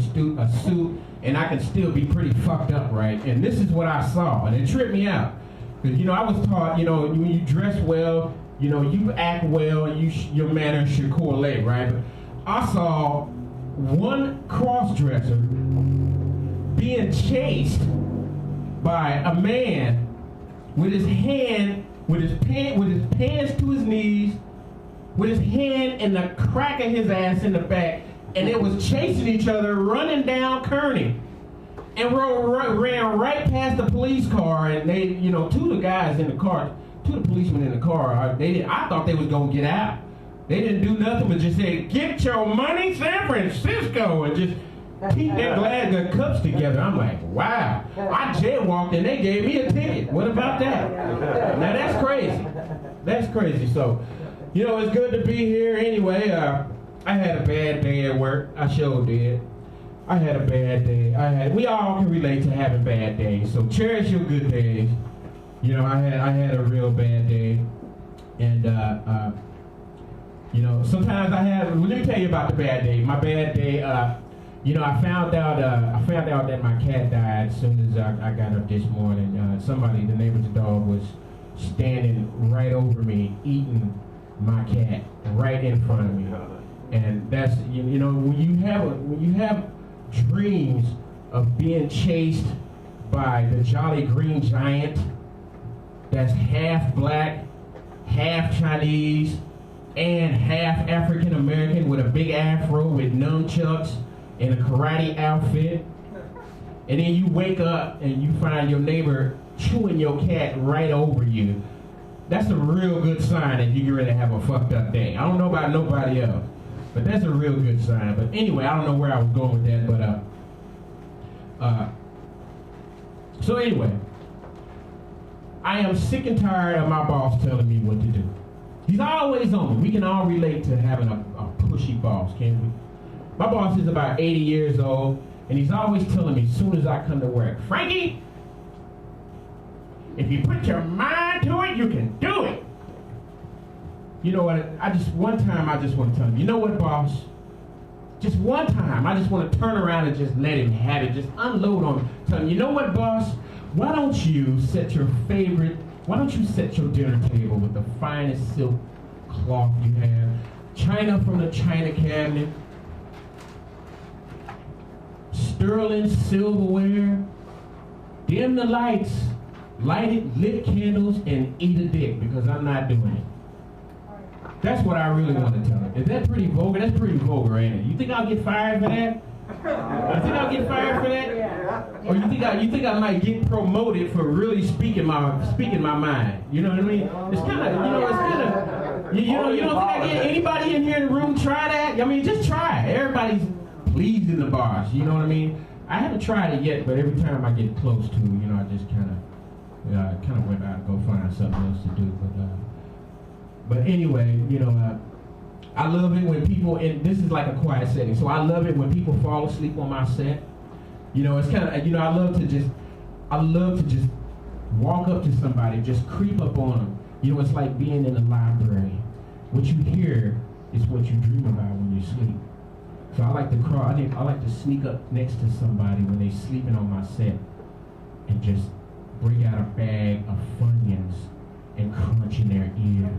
suit, and I can still be pretty fucked up, right? And this is what I saw, and it tripped me out. Because, you know, I was taught, you know, when you dress well, you know, you act well, your manners should correlate, right? But I saw one cross-dresser being chased by a man with his pants to his knees, with his hand in the crack of his ass in the back, and it was chasing each other, running down Kearney. And ran right past the police car, and they, you know, two of the policemen in the car, I thought they was gonna get out. They didn't do nothing but just say, "Get your money, San Francisco," and just keep their cups together. I'm like, wow. I jaywalked and they gave me a ticket. What about that? Now that's crazy. That's crazy. So, you know, it's good to be here anyway. I had a bad day at work. I sure did. I had a bad day. We all can relate to having bad days. So cherish your good days. You know, I had a real bad day, and you know, sometimes let me tell you about the bad day. My bad day. You know, I found out that my cat died as soon as I got up this morning. The neighbor's dog was standing right over me, eating my cat right in front of me. And that's, you know, when you have dreams of being chased by the Jolly Green Giant that's half black, half Chinese, and half African American with a big afro with nunchucks and a karate outfit, and then you wake up and you find your neighbor chewing your cat right over you, that's a real good sign that you're ready to have a fucked up day. I don't know about nobody else, but that's a real good sign. But anyway, I don't know where I was going with that, but so anyway, I am sick and tired of my boss telling me what to do. He's always on me. We can all relate to having a pushy boss, can't we? My boss is about 80 years old, and he's always telling me as soon as I come to work, "Frankie, if you put your mind to it, you can do it." You know what? One time I just want to tell him, "You know what, boss? Just one time, I just want to turn around and just let him have it. Just unload on him. Tell him, you know what, boss? Why don't you set your dinner table with the finest silk cloth you have, china from the china cabinet, sterling silverware, dim the lights, lit candles, and eat a dick, because I'm not doing it." That's what I really want to tell him. Is that pretty vulgar? That's pretty vulgar, ain't it? You think I'll get fired for that? You think I'll get fired for that? Or you think I might get promoted for really speaking my mind? You know what I mean? It's kind of, you don't think I get anybody in here in the room try that? I mean, just try it. Everybody's pleasing the boss. You know what I mean? I haven't tried it yet, but every time I get close to, you know, I just kind of went out and go find something else to do. But anyway, you know, I love it when people, and this is like a quiet setting, so I love it when people fall asleep on my set. You know, it's kind of, you know, I love to just walk up to somebody, just creep up on them. You know, it's like being in the library. What you hear It's what you dream about when you sleep. So I like to crawl. I like to sneak up next to somebody when they're sleeping on my set and just bring out a bag of Funyuns and crunch in their ear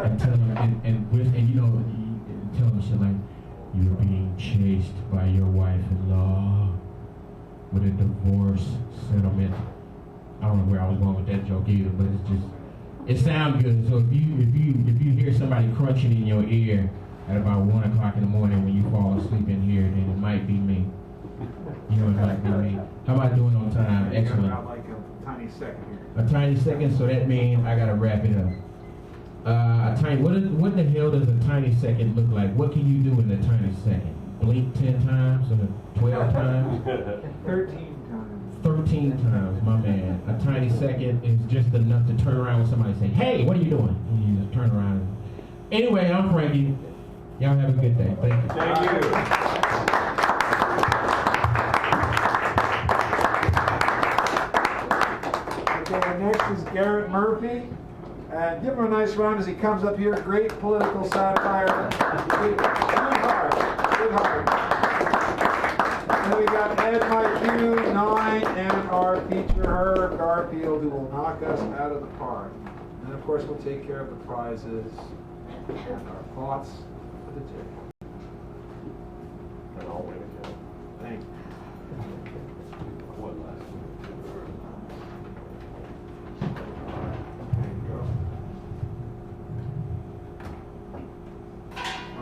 and tell them and you know tell them shit like, you're being chased by your wife-in-law with a divorce settlement. I don't know where I was going with that joke either, but it's just, it sounds good. So if you hear somebody crunching in your ear at about 1 o'clock in the morning when you fall asleep in here, then it might be me. You know, it might be me. How am I doing on time? Excellent. Got like a tiny second here. A tiny second, so that means I gotta wrap it up. What the hell does a tiny second look like? What can you do in a tiny second? Blink 10 times or 12 times? 13 times. 13 times, my man. A tiny second is just enough to turn around when somebody say, hey, what are you doing? And you just turn around. Anyway, I'm Frankie. Y'all have a good day. Thank you. Thank you. Okay, next is Garrett Murphy. And give him a nice round as he comes up here. Great political satire. Good heart. Good heart. And then we got Ed Mike 9 and our feature Herb Garfield, who will knock us out of the park. And of course we'll take care of the prizes and our thoughts for the day. And I'll win again. Thank you. One last one.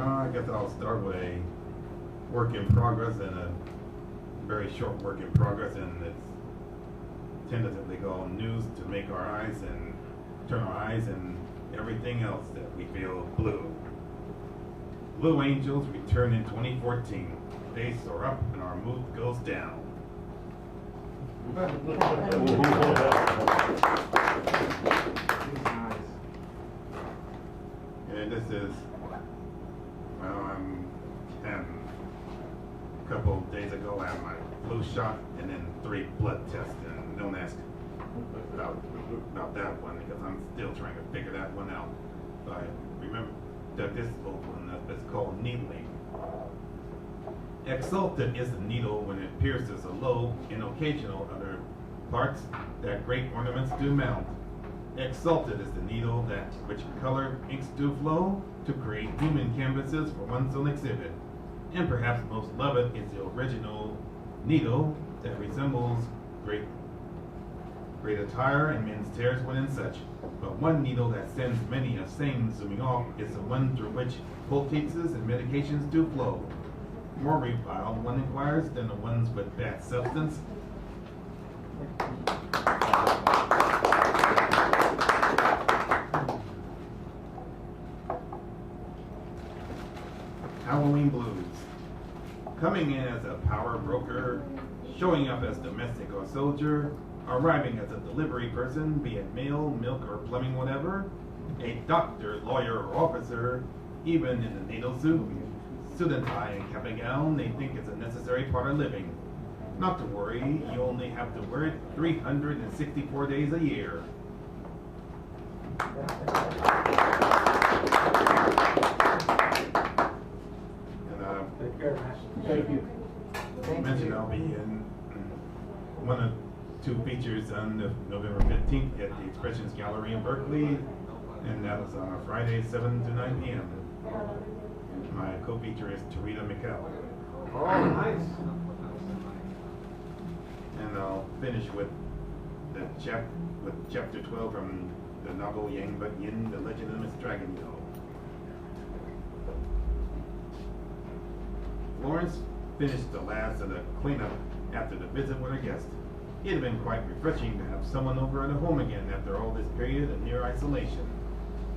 I guess I'll start with a work in progress and a very short work in progress, and it's tentatively called News to Make Our Eyes and Turn Our Eyes and Everything Else That We Feel Blue. Blue Angels return in 2014. They soar up and our mood goes down. And this is, well, a couple of days ago I had my flu shot and then 3 blood tests, and don't ask about that one because I'm still trying to figure that one out. So I remember that this old one that's called needling. Exalted is the needle when it pierces a low in occasional other parts that great ornaments do mount. Exalted is the needle that which color inks do flow to create human canvases for one's own exhibit. And perhaps most loved is the original needle that resembles great attire and men's tears when in such. But one needle that sends many a sane zooming off is the one through which poultices and medications do flow. More reviled, one inquires, than the ones with bad substance. Halloween blues. Coming in as a power broker, showing up as domestic or soldier, arriving as a delivery person, be it mail, milk, or plumbing, whatever, a doctor, lawyer, or officer, even in the NATO suit and tie and cap and gown, they think it's a necessary part of living. Not to worry, you only have to wear it 364 days a year. Thank you. Mentioned I'll be in one of 2 features on November 15th at the Expressions Gallery in Berkeley, and that was on Friday, 7 to 9 p.m. My co-feature is Tarita Mikkel. Oh, nice. And I'll finish with chapter 12 from the novel Yang But Yin, The Legend of Miss Dragon Doll. Florence finished the last of the cleanup after the visit with her guest. It had been quite refreshing to have someone over at her home again after all this period of near isolation.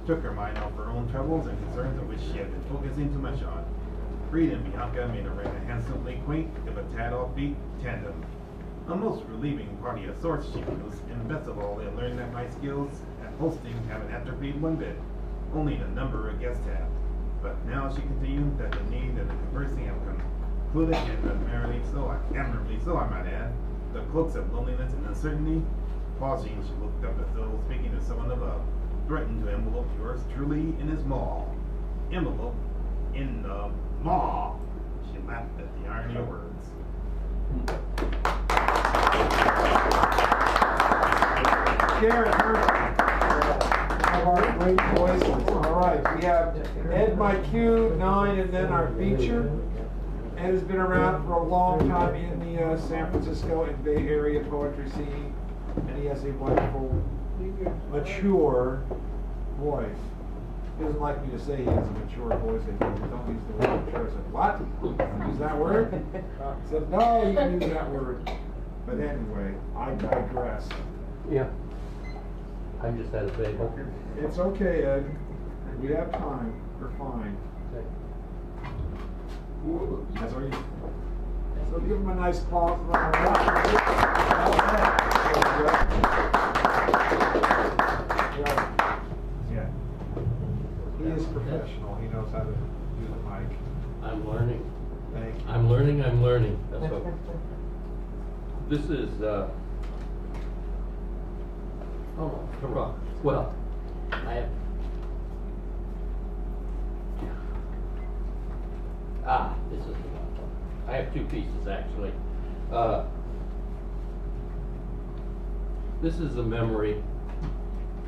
Took her mind off her own troubles and concerns of which she had been focusing too much on. Reed and Bianca made a rather handsomely quaint, if a tad offbeat, tandem. A most relieving party of sorts, she was, and best of all, they learned that my skills at hosting haven't atrophied one bit. Only the number of guests have. But now she continued that the need and the conversing have concluded, and admirably so, I might add, the cloaks of loneliness and uncertainty. Pausing, she looked up as though speaking to someone above, threatened to envelope yours truly in his maw. envelope in the maw. She laughed at the irony of words. Garrett Herman, one of our great voices. All right, we have Ed My Q, 9, and then our feature. Ed has been around for a long time in the San Francisco and Bay Area poetry scene, and he has a wonderful, mature voice. He doesn't like me to say he has a mature voice. I said, don't use the word mature. I said, what? Don't use that word? He said, no, you can use that word. But anyway, I digress. Yeah. I'm just out of bed. It's okay, Ed. We have time. We're fine. That's all you. So give him a nice applause. Yeah. He is professional. He knows how to do the mic. I'm learning. Thank you. I'm learning. That's what. This is, well, I have, this is the one. I have two pieces, actually. This is a memory,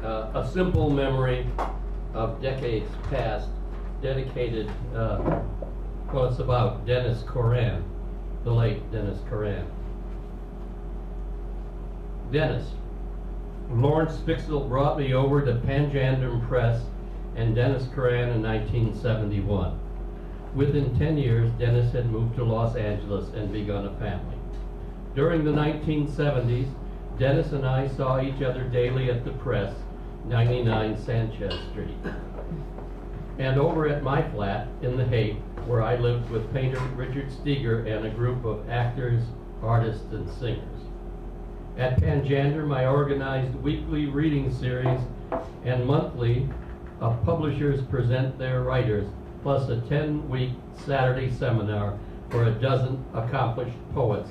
a simple memory of decades past, dedicated, well, it's about Dennis Coran, the late Dennis Coran. Dennis. Lawrence Fixel brought me over to Panjandrum Press and Dennis Coran in 1971. Within 10 years, Dennis had moved to Los Angeles and begun a family. During the 1970s, Dennis and I saw each other daily at the press, 99 Sanchez Street. And over at my flat in the Haight, where I lived with painter Richard Steger and a group of actors, artists, and singers. At Panjandrum, I organized weekly reading series and monthly publishers present their writers, plus a 10-week Saturday seminar for a dozen accomplished poets,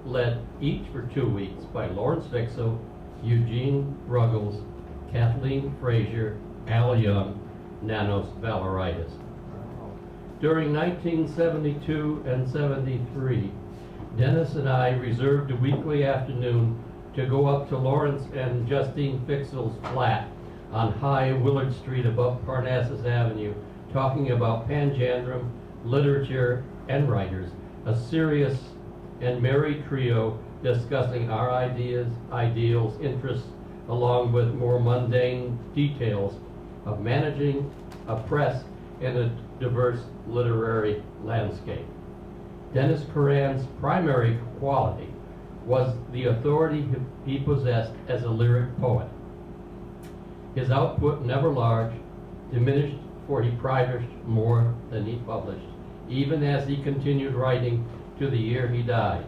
led each for 2 weeks by Lawrence Fixel, Eugene Ruggles, Kathleen Frazier, Al Young, Nanos Valeritis. During 1972 and 73, Dennis and I reserved a weekly afternoon to go up to Lawrence and Justine Fixel's flat on High Willard Street above Parnassus Avenue, talking about Panjandrum, literature, and writers, a serious and merry trio discussing our ideas, ideals, interests, along with more mundane details of managing a press in a diverse literary landscape. Dennis Coran's primary quality was the authority he possessed as a lyric poet. His output, never large, diminished, for he published more than he published, even as he continued writing to the year he died.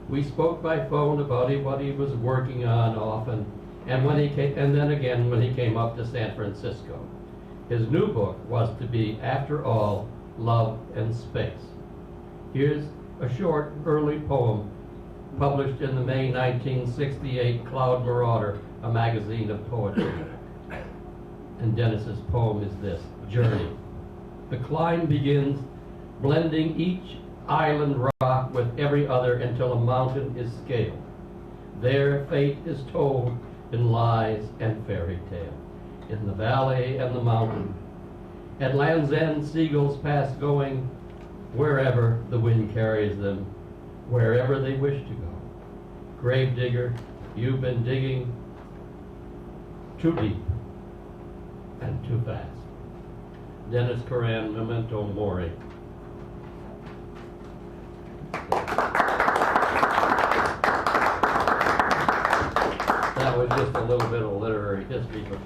We spoke by phone about what he was working on often, and then again when he came up to San Francisco. His new book was to be, After All, Love and Space. Here's a short, early poem published in the May 1968 Cloud Marauder, a magazine of poetry. And Dennis's poem is this, Journey. The climb begins, blending each island rock with every other until a mountain is scaled. There fate is told in lies and fairy tale, in the valley and the mountain. At land's end, seagulls pass going wherever the wind carries them, wherever they wish to go. Gravedigger, you've been digging too deep and too fast. Dennis Coran, Memento Mori. That was just a little bit of literary history, but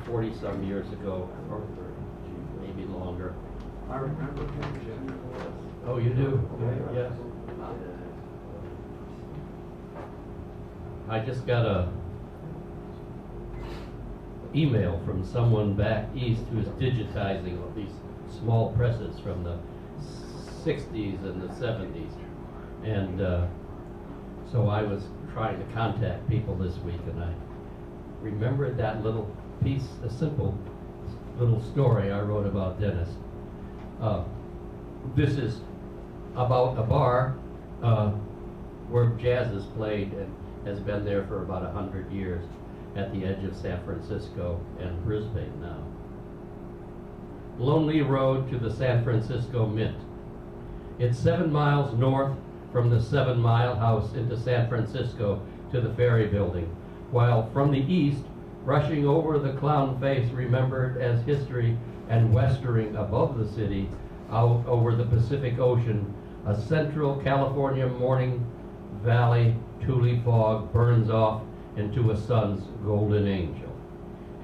40-some years ago, or maybe longer. I remember him. Oh, you do? Yes. I just got a email from someone back east who is digitizing all these small presses from the 60s and the 70s. And so I was trying to contact people this week, and I remembered that little piece, a simple little story I wrote about Dennis. This is about a bar where jazz is played and has been there for about 100 years at the edge of San Francisco and Brisbane now. Lonely Road to the San Francisco Mint. It's 7 miles north from the 7 Mile House into San Francisco to the ferry building, while from the east, rushing over the clown face remembered as history and westering above the city out over the Pacific Ocean, a central California morning valley tule fog burns off into a sun's golden angel.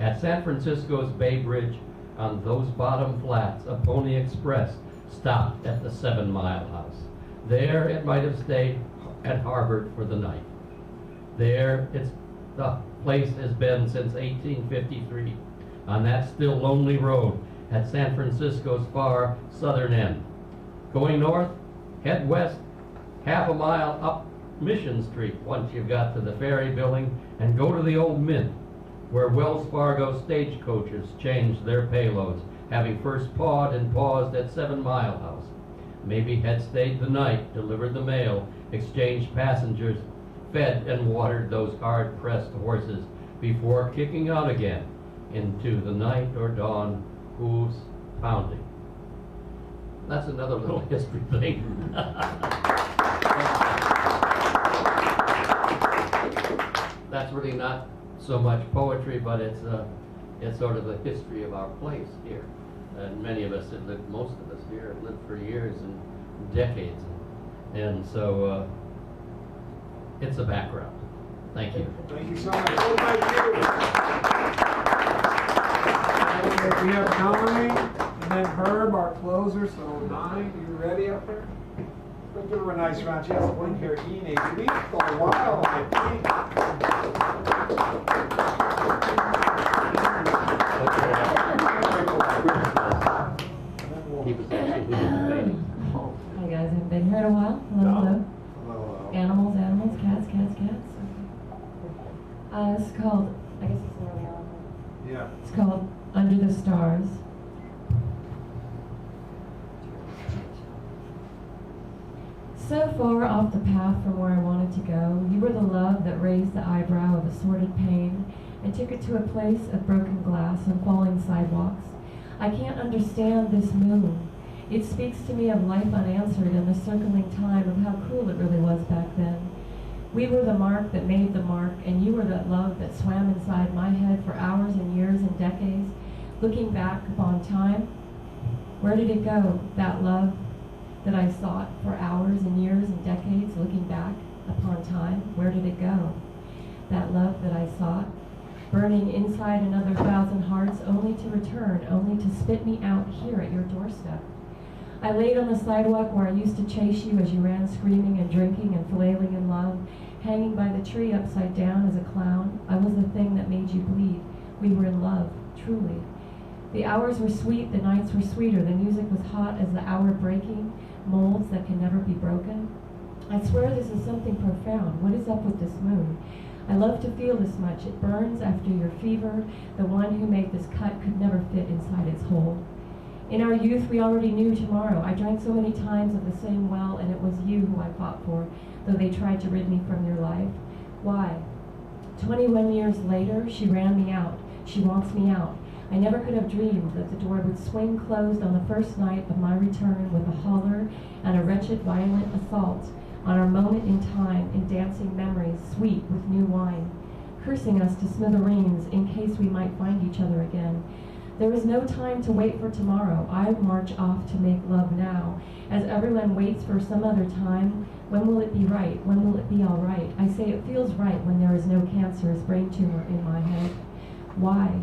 At San Francisco's Bay Bridge, on those bottom flats, a Pony Express stopped at the 7 Mile House. There it might have stayed and harbored for the night. There the place has been since 1853, on that still lonely road at San Francisco's far southern end. Going north, head west, half a mile up Mission Street once you've got to the ferry building, and go to the old Mint, where Wells Fargo stagecoaches changed their payloads, having first pawed and paused at 7 Mile House. Maybe had stayed the night, delivered the mail, exchanged passengers, fed and watered those hard-pressed horses before kicking out again into the night or dawn, hooves pounding. That's another little history thing. That's really not so much poetry, but it's sort of the history of our place here. And many of us have lived, most of us here have lived for years and decades. And so it's a background. Thank you. Thank you so much. Oh, thank you. We have Donnie and then Herb, our closer. So Donnie, you ready up there? Let's give her a nice round. She hasn't been here eating a week for a while, I think. Hi guys, I've been here in a while. Hello, hello. Animals, animals, cats, cats, cats. It's called, I guess it's really on. Yeah. It's called Under the Stars. So far off the path from where I wanted to go, you were the love that raised the eyebrow of assorted pain and took it to a place of broken glass and falling sidewalks. I can't understand this moon. It speaks to me of life unanswered and the circling time of how cruel it really was back then. We were the mark that made the mark, and you were that love that swam inside my head for hours and years and decades. Looking back upon time, where did it go, that love that I sought for hours and years and decades? Looking back upon time, where did it go? That love that I sought, burning inside another 1,000 hearts, only to return, only to spit me out here at your doorstep. I laid on the sidewalk where I used to chase you as you ran screaming and drinking and flailing in love, hanging by the tree upside down as a clown. I was the thing that made you bleed. We were in love, truly. The hours were sweet, the nights were sweeter, the music was hot as the hour breaking, molds that can never be broken. I swear this is something profound. What is up with this moon? I love to feel this much. It burns after your fever. The one who made this cut could never fit inside its hole. In our youth, we already knew tomorrow. I drank so many times of the same well, and it was you who I fought for, though they tried to rid me from your life. Why? 21 years later, she ran me out. She wants me out. I never could have dreamed that the door would swing closed on the first night of my return with a holler and a wretched violent assault on our moment in time, in dancing memories, sweet with new wine, cursing us to smithereens in case we might find each other again. There is no time to wait for tomorrow. I march off to make love now. As everyone waits for some other time, when will it be right? When will it be all right? I say it feels right when there is no cancerous brain tumor in my head. Why?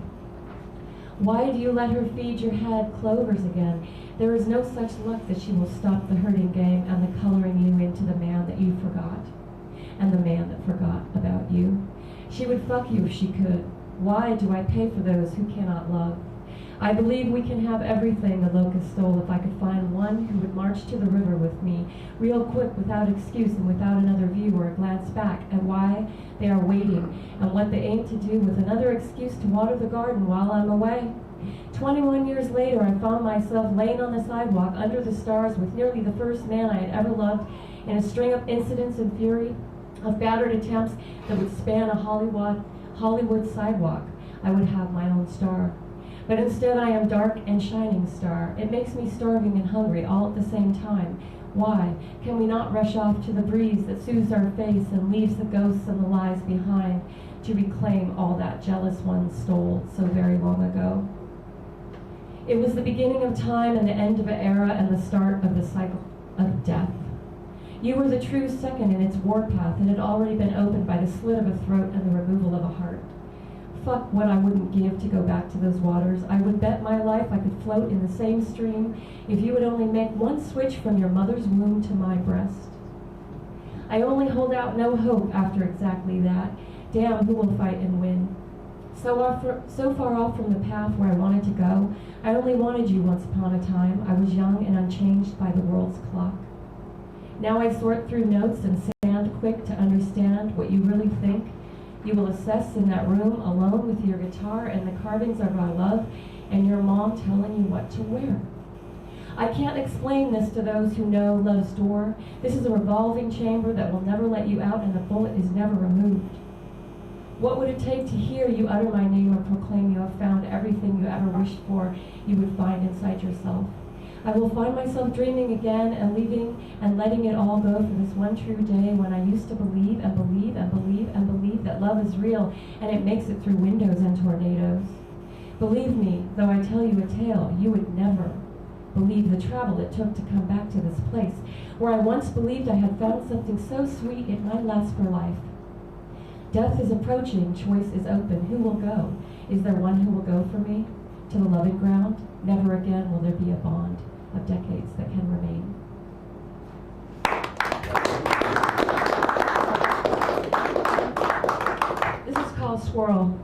Why do you let her feed your head clovers again? There is no such luck that she will stop the hurting game and the coloring you into the man that you forgot, and the man that forgot about you. She would fuck you if she could. Why do I pay for those who cannot love? I believe we can have everything the locust stole if I could find one who would march to the river with me, real quick, without excuse and without another view or a glance back at why they are waiting and what they aim to do with another excuse to water the garden while I'm away. 21 years later, I found myself laying on the sidewalk under the stars with nearly the first man I had ever loved in a string of incidents and fury of battered attempts that would span a Hollywood sidewalk. I would have my own star. But instead I am dark and shining star. It makes me starving and hungry all at the same time. Why can we not rush off to the breeze that soothes our face and leaves the ghosts and the lies behind to reclaim all that jealous one stole so very long ago? It was the beginning of time and the end of an era and the start of the cycle of death. You were the true second in its warpath and had already been opened by the slit of a throat and the removal of a heart. Fuck what I wouldn't give to go back to those waters. I would bet my life I could float in the same stream if you would only make one switch from your mother's womb to my breast. I only hold out no hope after exactly that. Damn, who will fight and win? So far off from the path where I wanted to go, I only wanted you once upon a time. I was young and unchanged by the world's clock. Now I sort through notes and stand quick to understand what you really think. You will assess in that room alone with your guitar and the carvings of our love and your mom telling you what to wear. I can't explain this to those who know love's door. This is a revolving chamber that will never let you out and the bullet is never removed. What would it take to hear you utter my name or proclaim you have found everything you ever wished for you would find inside yourself? I will find myself dreaming again and leaving and letting it all go for this one true day when I used to believe and believe and believe and believe that love is real and it makes it through windows and tornadoes. Believe me, though I tell you a tale, you would never believe the travel it took to come back to this place where I once believed I had found something so sweet it might last for life. Death is approaching, choice is open. Who will go? Is there one who will go for me? To the loving ground? Never again will there be a bond of decades that can remain. This is called Swirl.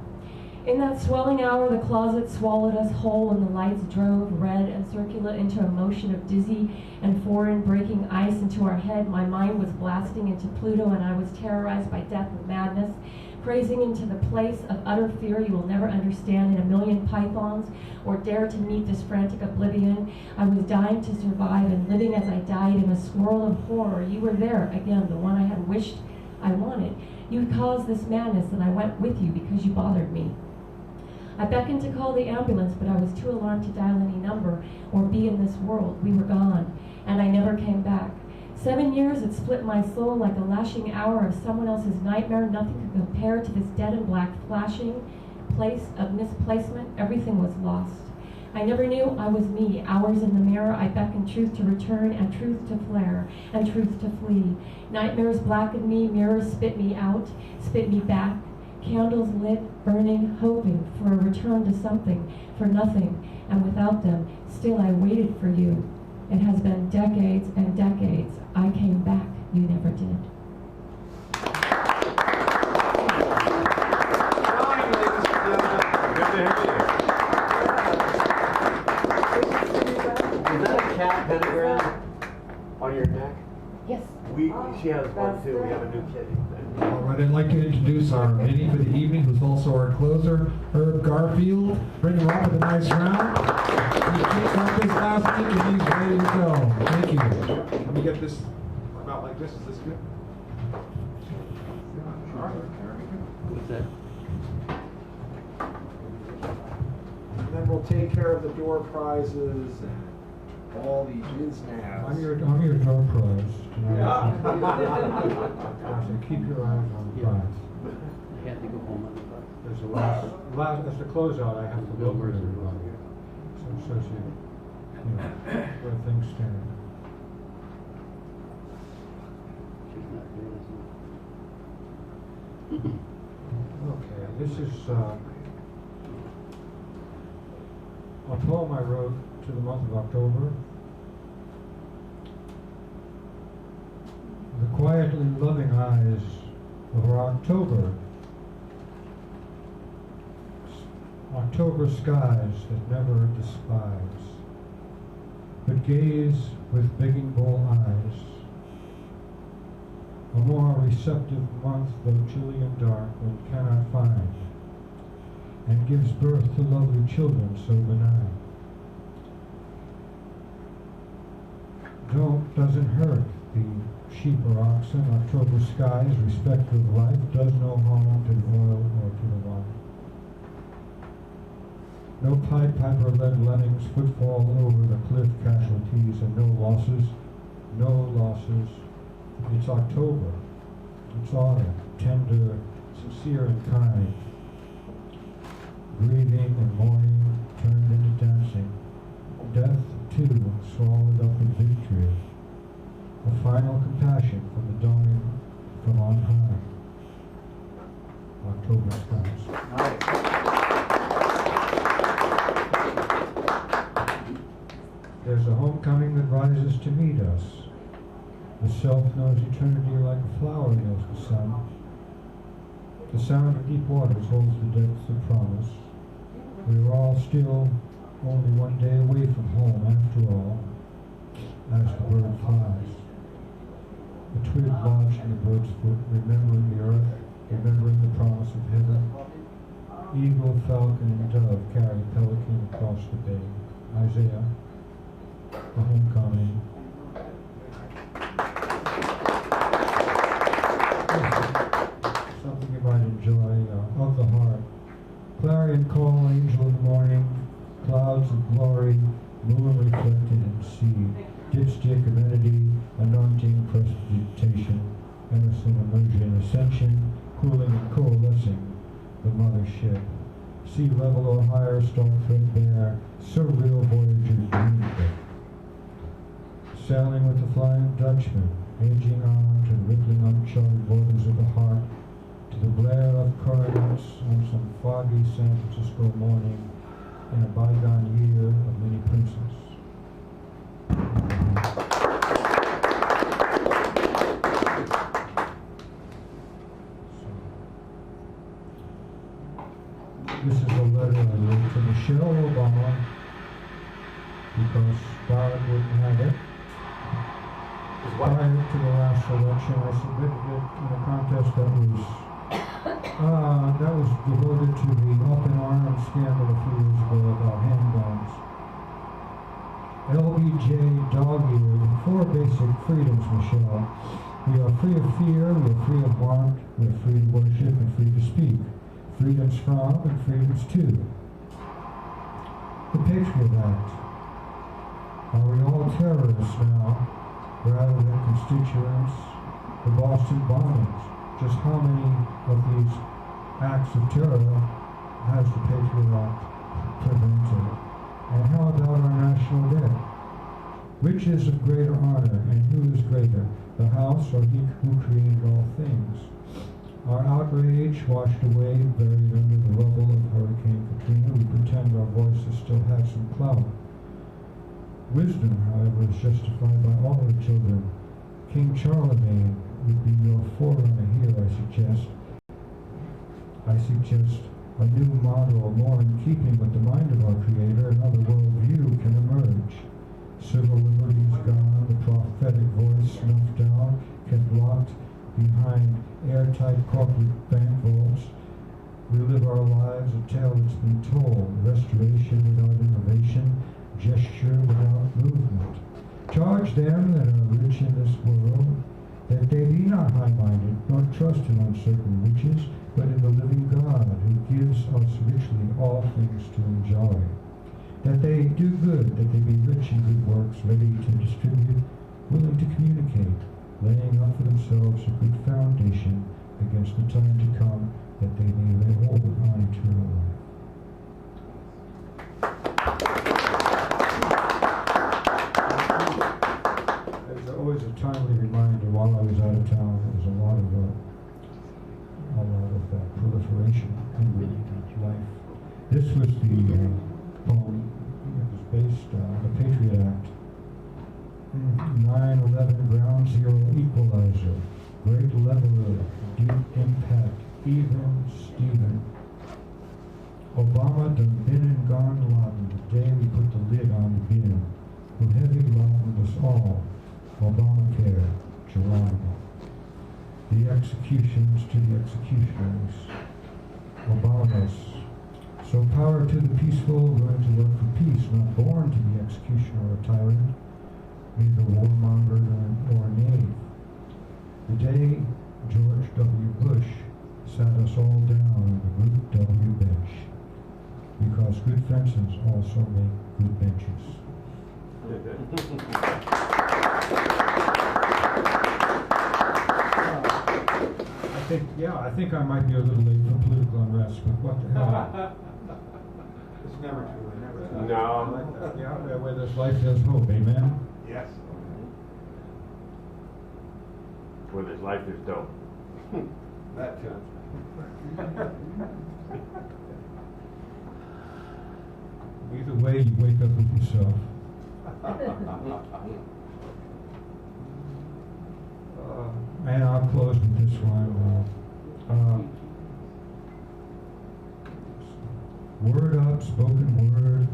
In that swelling hour, the closet swallowed us whole and the lights drove red and circular into a motion of dizzy and foreign breaking ice into our head. My mind was blasting into Pluto and I was terrorized by death and madness, praising into the place of utter fear you will never understand in a million pythons or dare to meet this frantic oblivion. I was dying to survive and living as I died in a swirl of horror. You were there, again, the one I had wished I wanted. You caused this madness and I went with you because you bothered me. I beckoned to call the ambulance, but I was too alarmed to dial any number or be in this world. We were gone, and I never came back. 7 years had split my soul like a lashing hour of someone else's nightmare. Nothing could compare to this dead and black flashing place of misplacement. Everything was lost. I never knew I was me. Hours in the mirror, I beckoned truth to return and truth to flare and truth to flee. Nightmares blackened me, mirrors spit me out, spit me back. Candles lit, burning, hoping for a return to something, for nothing, and without them, still I waited for you. It has been decades and decades. I came back, you never did. Is that a cat pentagram on your neck? Yes. She has one too. We have a new kitty. All right, I'd like to introduce our meeting for the evening, who's also our closer, Herb Garfield. Bring him up with a nice round. He kicked off this last week and he's ready to go. Thank you. Let me get this about like this. Is this good? All right. What's that? And then we'll take care of the door prizes and all the business. I'm your door prize tonight. So keep your eyes on the prize. I have to go home on the bus. There's a last, as the closeout, I have to go over everybody. So you know, where things stand. She's not doing Okay, this is a poem I wrote to the month of October. The quietly loving eyes of our October. October skies that never despise, but gaze with begging bull eyes. A more receptive month, though chilly and dark, one cannot find. and gives birth to lovely children so benign. Doesn't hurt the sheep or oxen, October skies, respect of life, does no harm to the oil or to the wine. No Pied Piper led lemmings, footfall over the cliff, casualties, and no losses, no losses. It's October, it's autumn, tender, sincere and kind. Grieving and mourning turned into dancing. Death, too, swallowed up in victory. A final compassion from the dawning from on high. October skies. There's a homecoming that rises to meet us. The self knows eternity like a flower knows the sun. The sound of deep waters holds the depths of promise. We are all still only one day away from home after all, as the bird flies. A twig lodged in the bird's foot, remembering the earth, remembering the promise of heaven. Eagle, falcon, and dove carry pelican across the bay. Isaiah, the homecoming. Something you might enjoy, of the heart. Clarion call, angel of the morning, clouds of glory, moon reflected in sea, dipstick, amenity, anointing, prestidigitation, Emerson, immersion, ascension, cooling and coalescing, the mothership. Sea level or higher, star threadbare, surreal voyager dreamship. Sailing with the Flying Dutchman, aging on to rippling uncharted waters of the heart, to the blare of coronets on some foggy San Francisco morning in a bygone year of many princes. This is a letter I wrote to Michelle Obama because Barack wouldn't have it. Prior to the last election, I submitted it in a contest that was devoted to the up-in-arms scandal a few years ago about handguns. LBJ dog-eared, 4 basic freedoms, Michelle. We are free of fear, we are free of want, we are free to worship and free to speak. Freedoms from and freedoms to. The Patriot Act. Are we all terrorists now, rather than constituents? The Boston bombings. Just how many of these acts of terror has the Patriot Act prevented? And how about our national debt? Which is of greater honor, and who is greater, the House or he who created all things? Our outrage washed away, buried under the rubble of Hurricane Katrina, we pretend our voices still have some clout. Wisdom, however, is justified by all the children. King Charlemagne would be your forerunner here, I suggest. I suggest a new model, more in keeping with the mind of our Creator, another worldview can emerge. Civil liberties gone, the prophetic voice snuffed out, kept locked behind airtight corporate bank vaults. We live our lives a tale that's been told, restoration without innovation, gesture without movement. Charge them that are rich in this world, that they be not high-minded, nor trust in uncertain riches, but in the living God, who gives us richly all things to enjoy. That they do good, that they be rich in good works, ready to distribute, willing to communicate, laying up for themselves a good foundation against the time to come, that they may lay hold on eternal life. There's always a timely reminder while I was out of town. There was a lot of proliferation in life. This was the poem. It was based on the Patriot Act. 9/11 ground zero equalizer, great leveler, deep impact, even Steven. Obama done been and gone Laden, the day we put the lid on the bin, who heavy Laden us all. Obamacare, Geronimo. The executions to the executioners. Obamas, So power to the peaceful, learn to work for peace, not born to be executioner or tyrant, neither warmonger nor knave. The day George W. Bush sat us all down on the Route W bench, because good fences also make good benches. I think I might be a little late for political unrest, but what the hell? It's never too late. Never too late. No. Yeah, where there's life, there's hope. Amen. Yes. Where there's life, there's dope. That too. Either way, you wake up with yourself. And I'll close with this one. Word up, spoken word,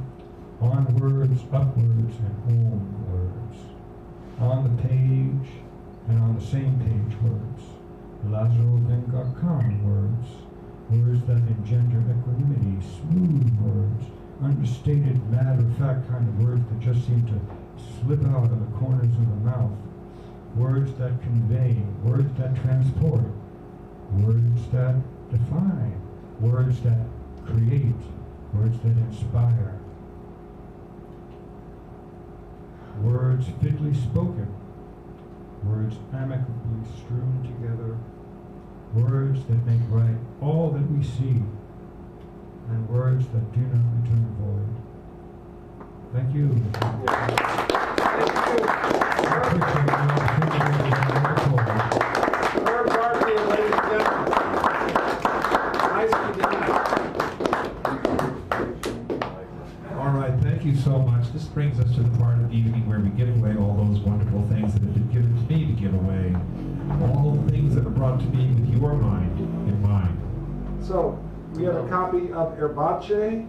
onwards, upwards, and homewards. On the page, and on the same page words. Lazaro then got common words. Words that engender equanimity, smooth words, understated, matter-of-fact kind of words that just seem to slip out of the corners of the mouth. Words that convey, words that transport, words that define, words that create, words that inspire. Words fitly spoken, words amicably strewn together, words that make right all that we see, and words that do not return void. Thank you. Herb Barkley, ladies and gentlemen. Nice to meet you. All right, thank you so much. This brings us to the part of the evening where we give away all those wonderful things that have been given to me to give away. All the things that are brought to me with your mind in mind. So, we have a copy of Herbace,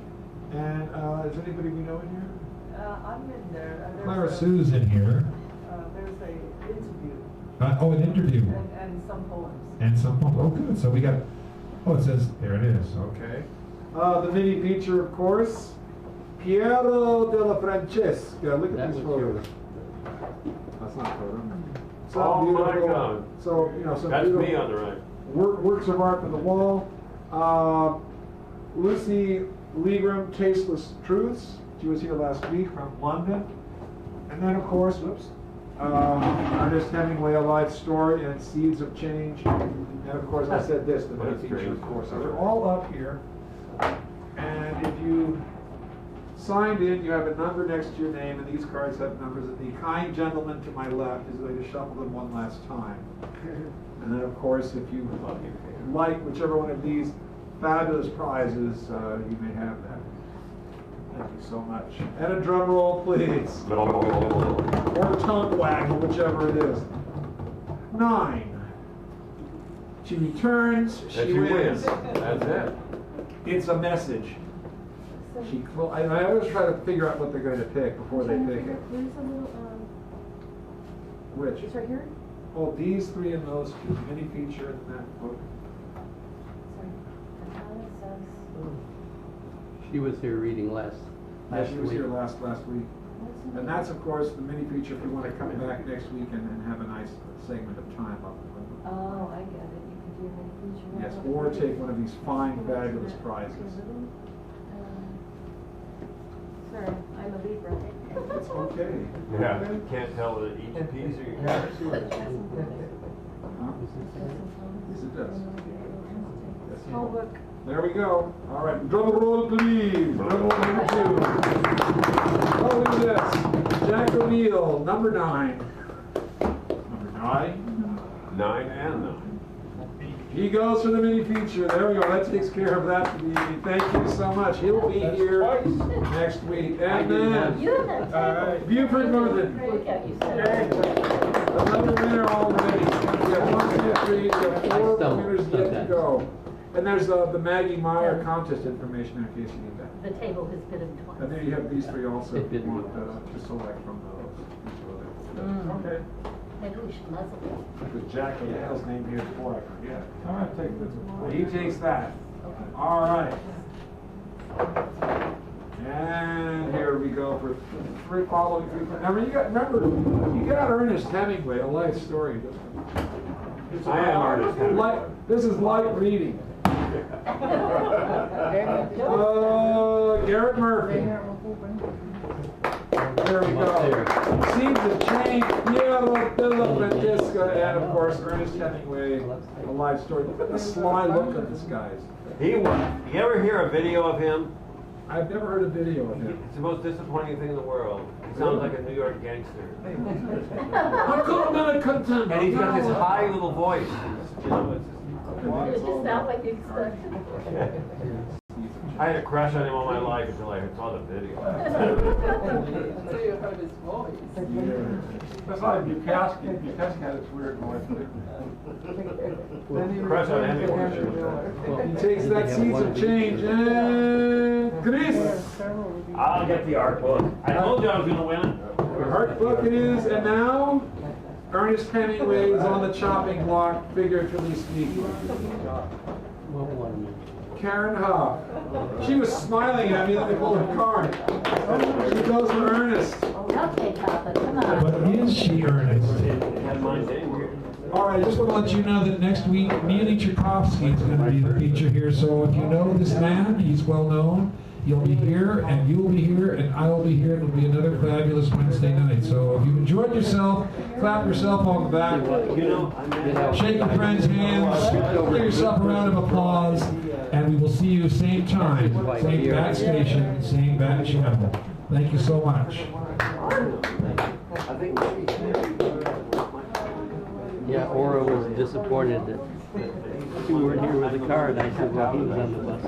and is anybody we know in here? I'm in there. Clara Sue's in here. There's a interview. An interview. And some poems. And some, oh good, so we got, it says, there it is. Okay. The mini feature, of course, Piero della Francesca. Look at these photos. That's not a photo. So Oh my beautiful. God. So, some That's beautiful me on the right. works of art on the wall. Lucy Legram, Tasteless Truths. She was here last week from London. And then, of course, Ernest Hemingway, A Life Story, and Seeds of Change. And, of course, I said this, the mini feature, of course. So they're all up here. And if you signed in, you have a number next to your name, and these cards have numbers. And the kind gentleman to my left is going to shuffle them one last time. And then, of course, if you like whichever one of these fabulous prizes, you may have that. Thank you so much. And a drum roll, please. Or tongue wag, or whichever it is. 9. She returns, she wins. That's it. It's a message. I always try to figure out what they're going to pick before they pick it. There's a little, Which? it's right here. Oh, these 3 and those 2. Mini feature in that book. She was here reading last Yeah, she was week. here last week. And that's, of course, the mini feature if you want to come back next week and have a nice segment of time up. Oh, I get it. You can do a feature. Yes, or take one of these fine, fabulous prizes. Sorry, I'm a Libra. It's okay. Yeah, you can't tell that each piece or your character. Yes, it does. Yes, it Whole does. book. There we go. All right, drum roll, please. Drum roll number 2. Oh, look at this. Jack O'Neill, number 9. Number 9. 9 and 9. He goes for the mini feature. There we go. That takes care of that for the evening. Thank you so much. He'll be here next week. And then Buford Northern. Another winner already. We have 1, 2, 3. We have 4 winners yet to go. And there's the Maggie Meyer contest information in case you need that. The table has been in twice. And then you have these 3 also if you want to select from those. Okay. Maybe we should muzzle them. Because Jack O'Neill's name here before I forget. All right, take this. He takes that. All right. And here we go for three following. Remember, you got Ernest Hemingway, a life story. I am Ernest Hemingway. This is light reading. Garrett Murphy. There we go. Seems to change. Piero della Francesca, and of course Ernest Hemingway, a life story. Look at the sly look of this guy. You ever hear a video of him? I've never heard a video of him. It's the most disappointing thing in the world. He sounds like a New York gangster. And he's got this high little voice. You know, it's It just sounds like the expression. I had a crush on him all my life until I saw the video. Until you heard his voice. That's like Bukowski. Bukowski had this weird voice. Crush on Hemingway. He takes that seeds of change and Chris. I'll get the art book. I told you I was going to win it. The art book it is, and now Ernest Hemingway is on the chopping block, figuratively speaking. Karen Huff. She was smiling at me like a little card. She goes for Ernest. Okay, Papa, come on. But is she Ernest? All right, I just want to let you know that next week, Neely Tchaikovsky is going to be the feature here. So if you know this man, he's well known. You'll be here, and you'll be here, and I will be here. It'll be another fabulous Wednesday night. So if you've enjoyed yourself, clap yourself on the back. Shake your friend's hands. Give yourself a round of applause. And we will see you same time, same bat station, same bat channel. Thank you so much. Yeah, Ora was disappointed that you weren't here with the car, and I said, well, he was on the bus.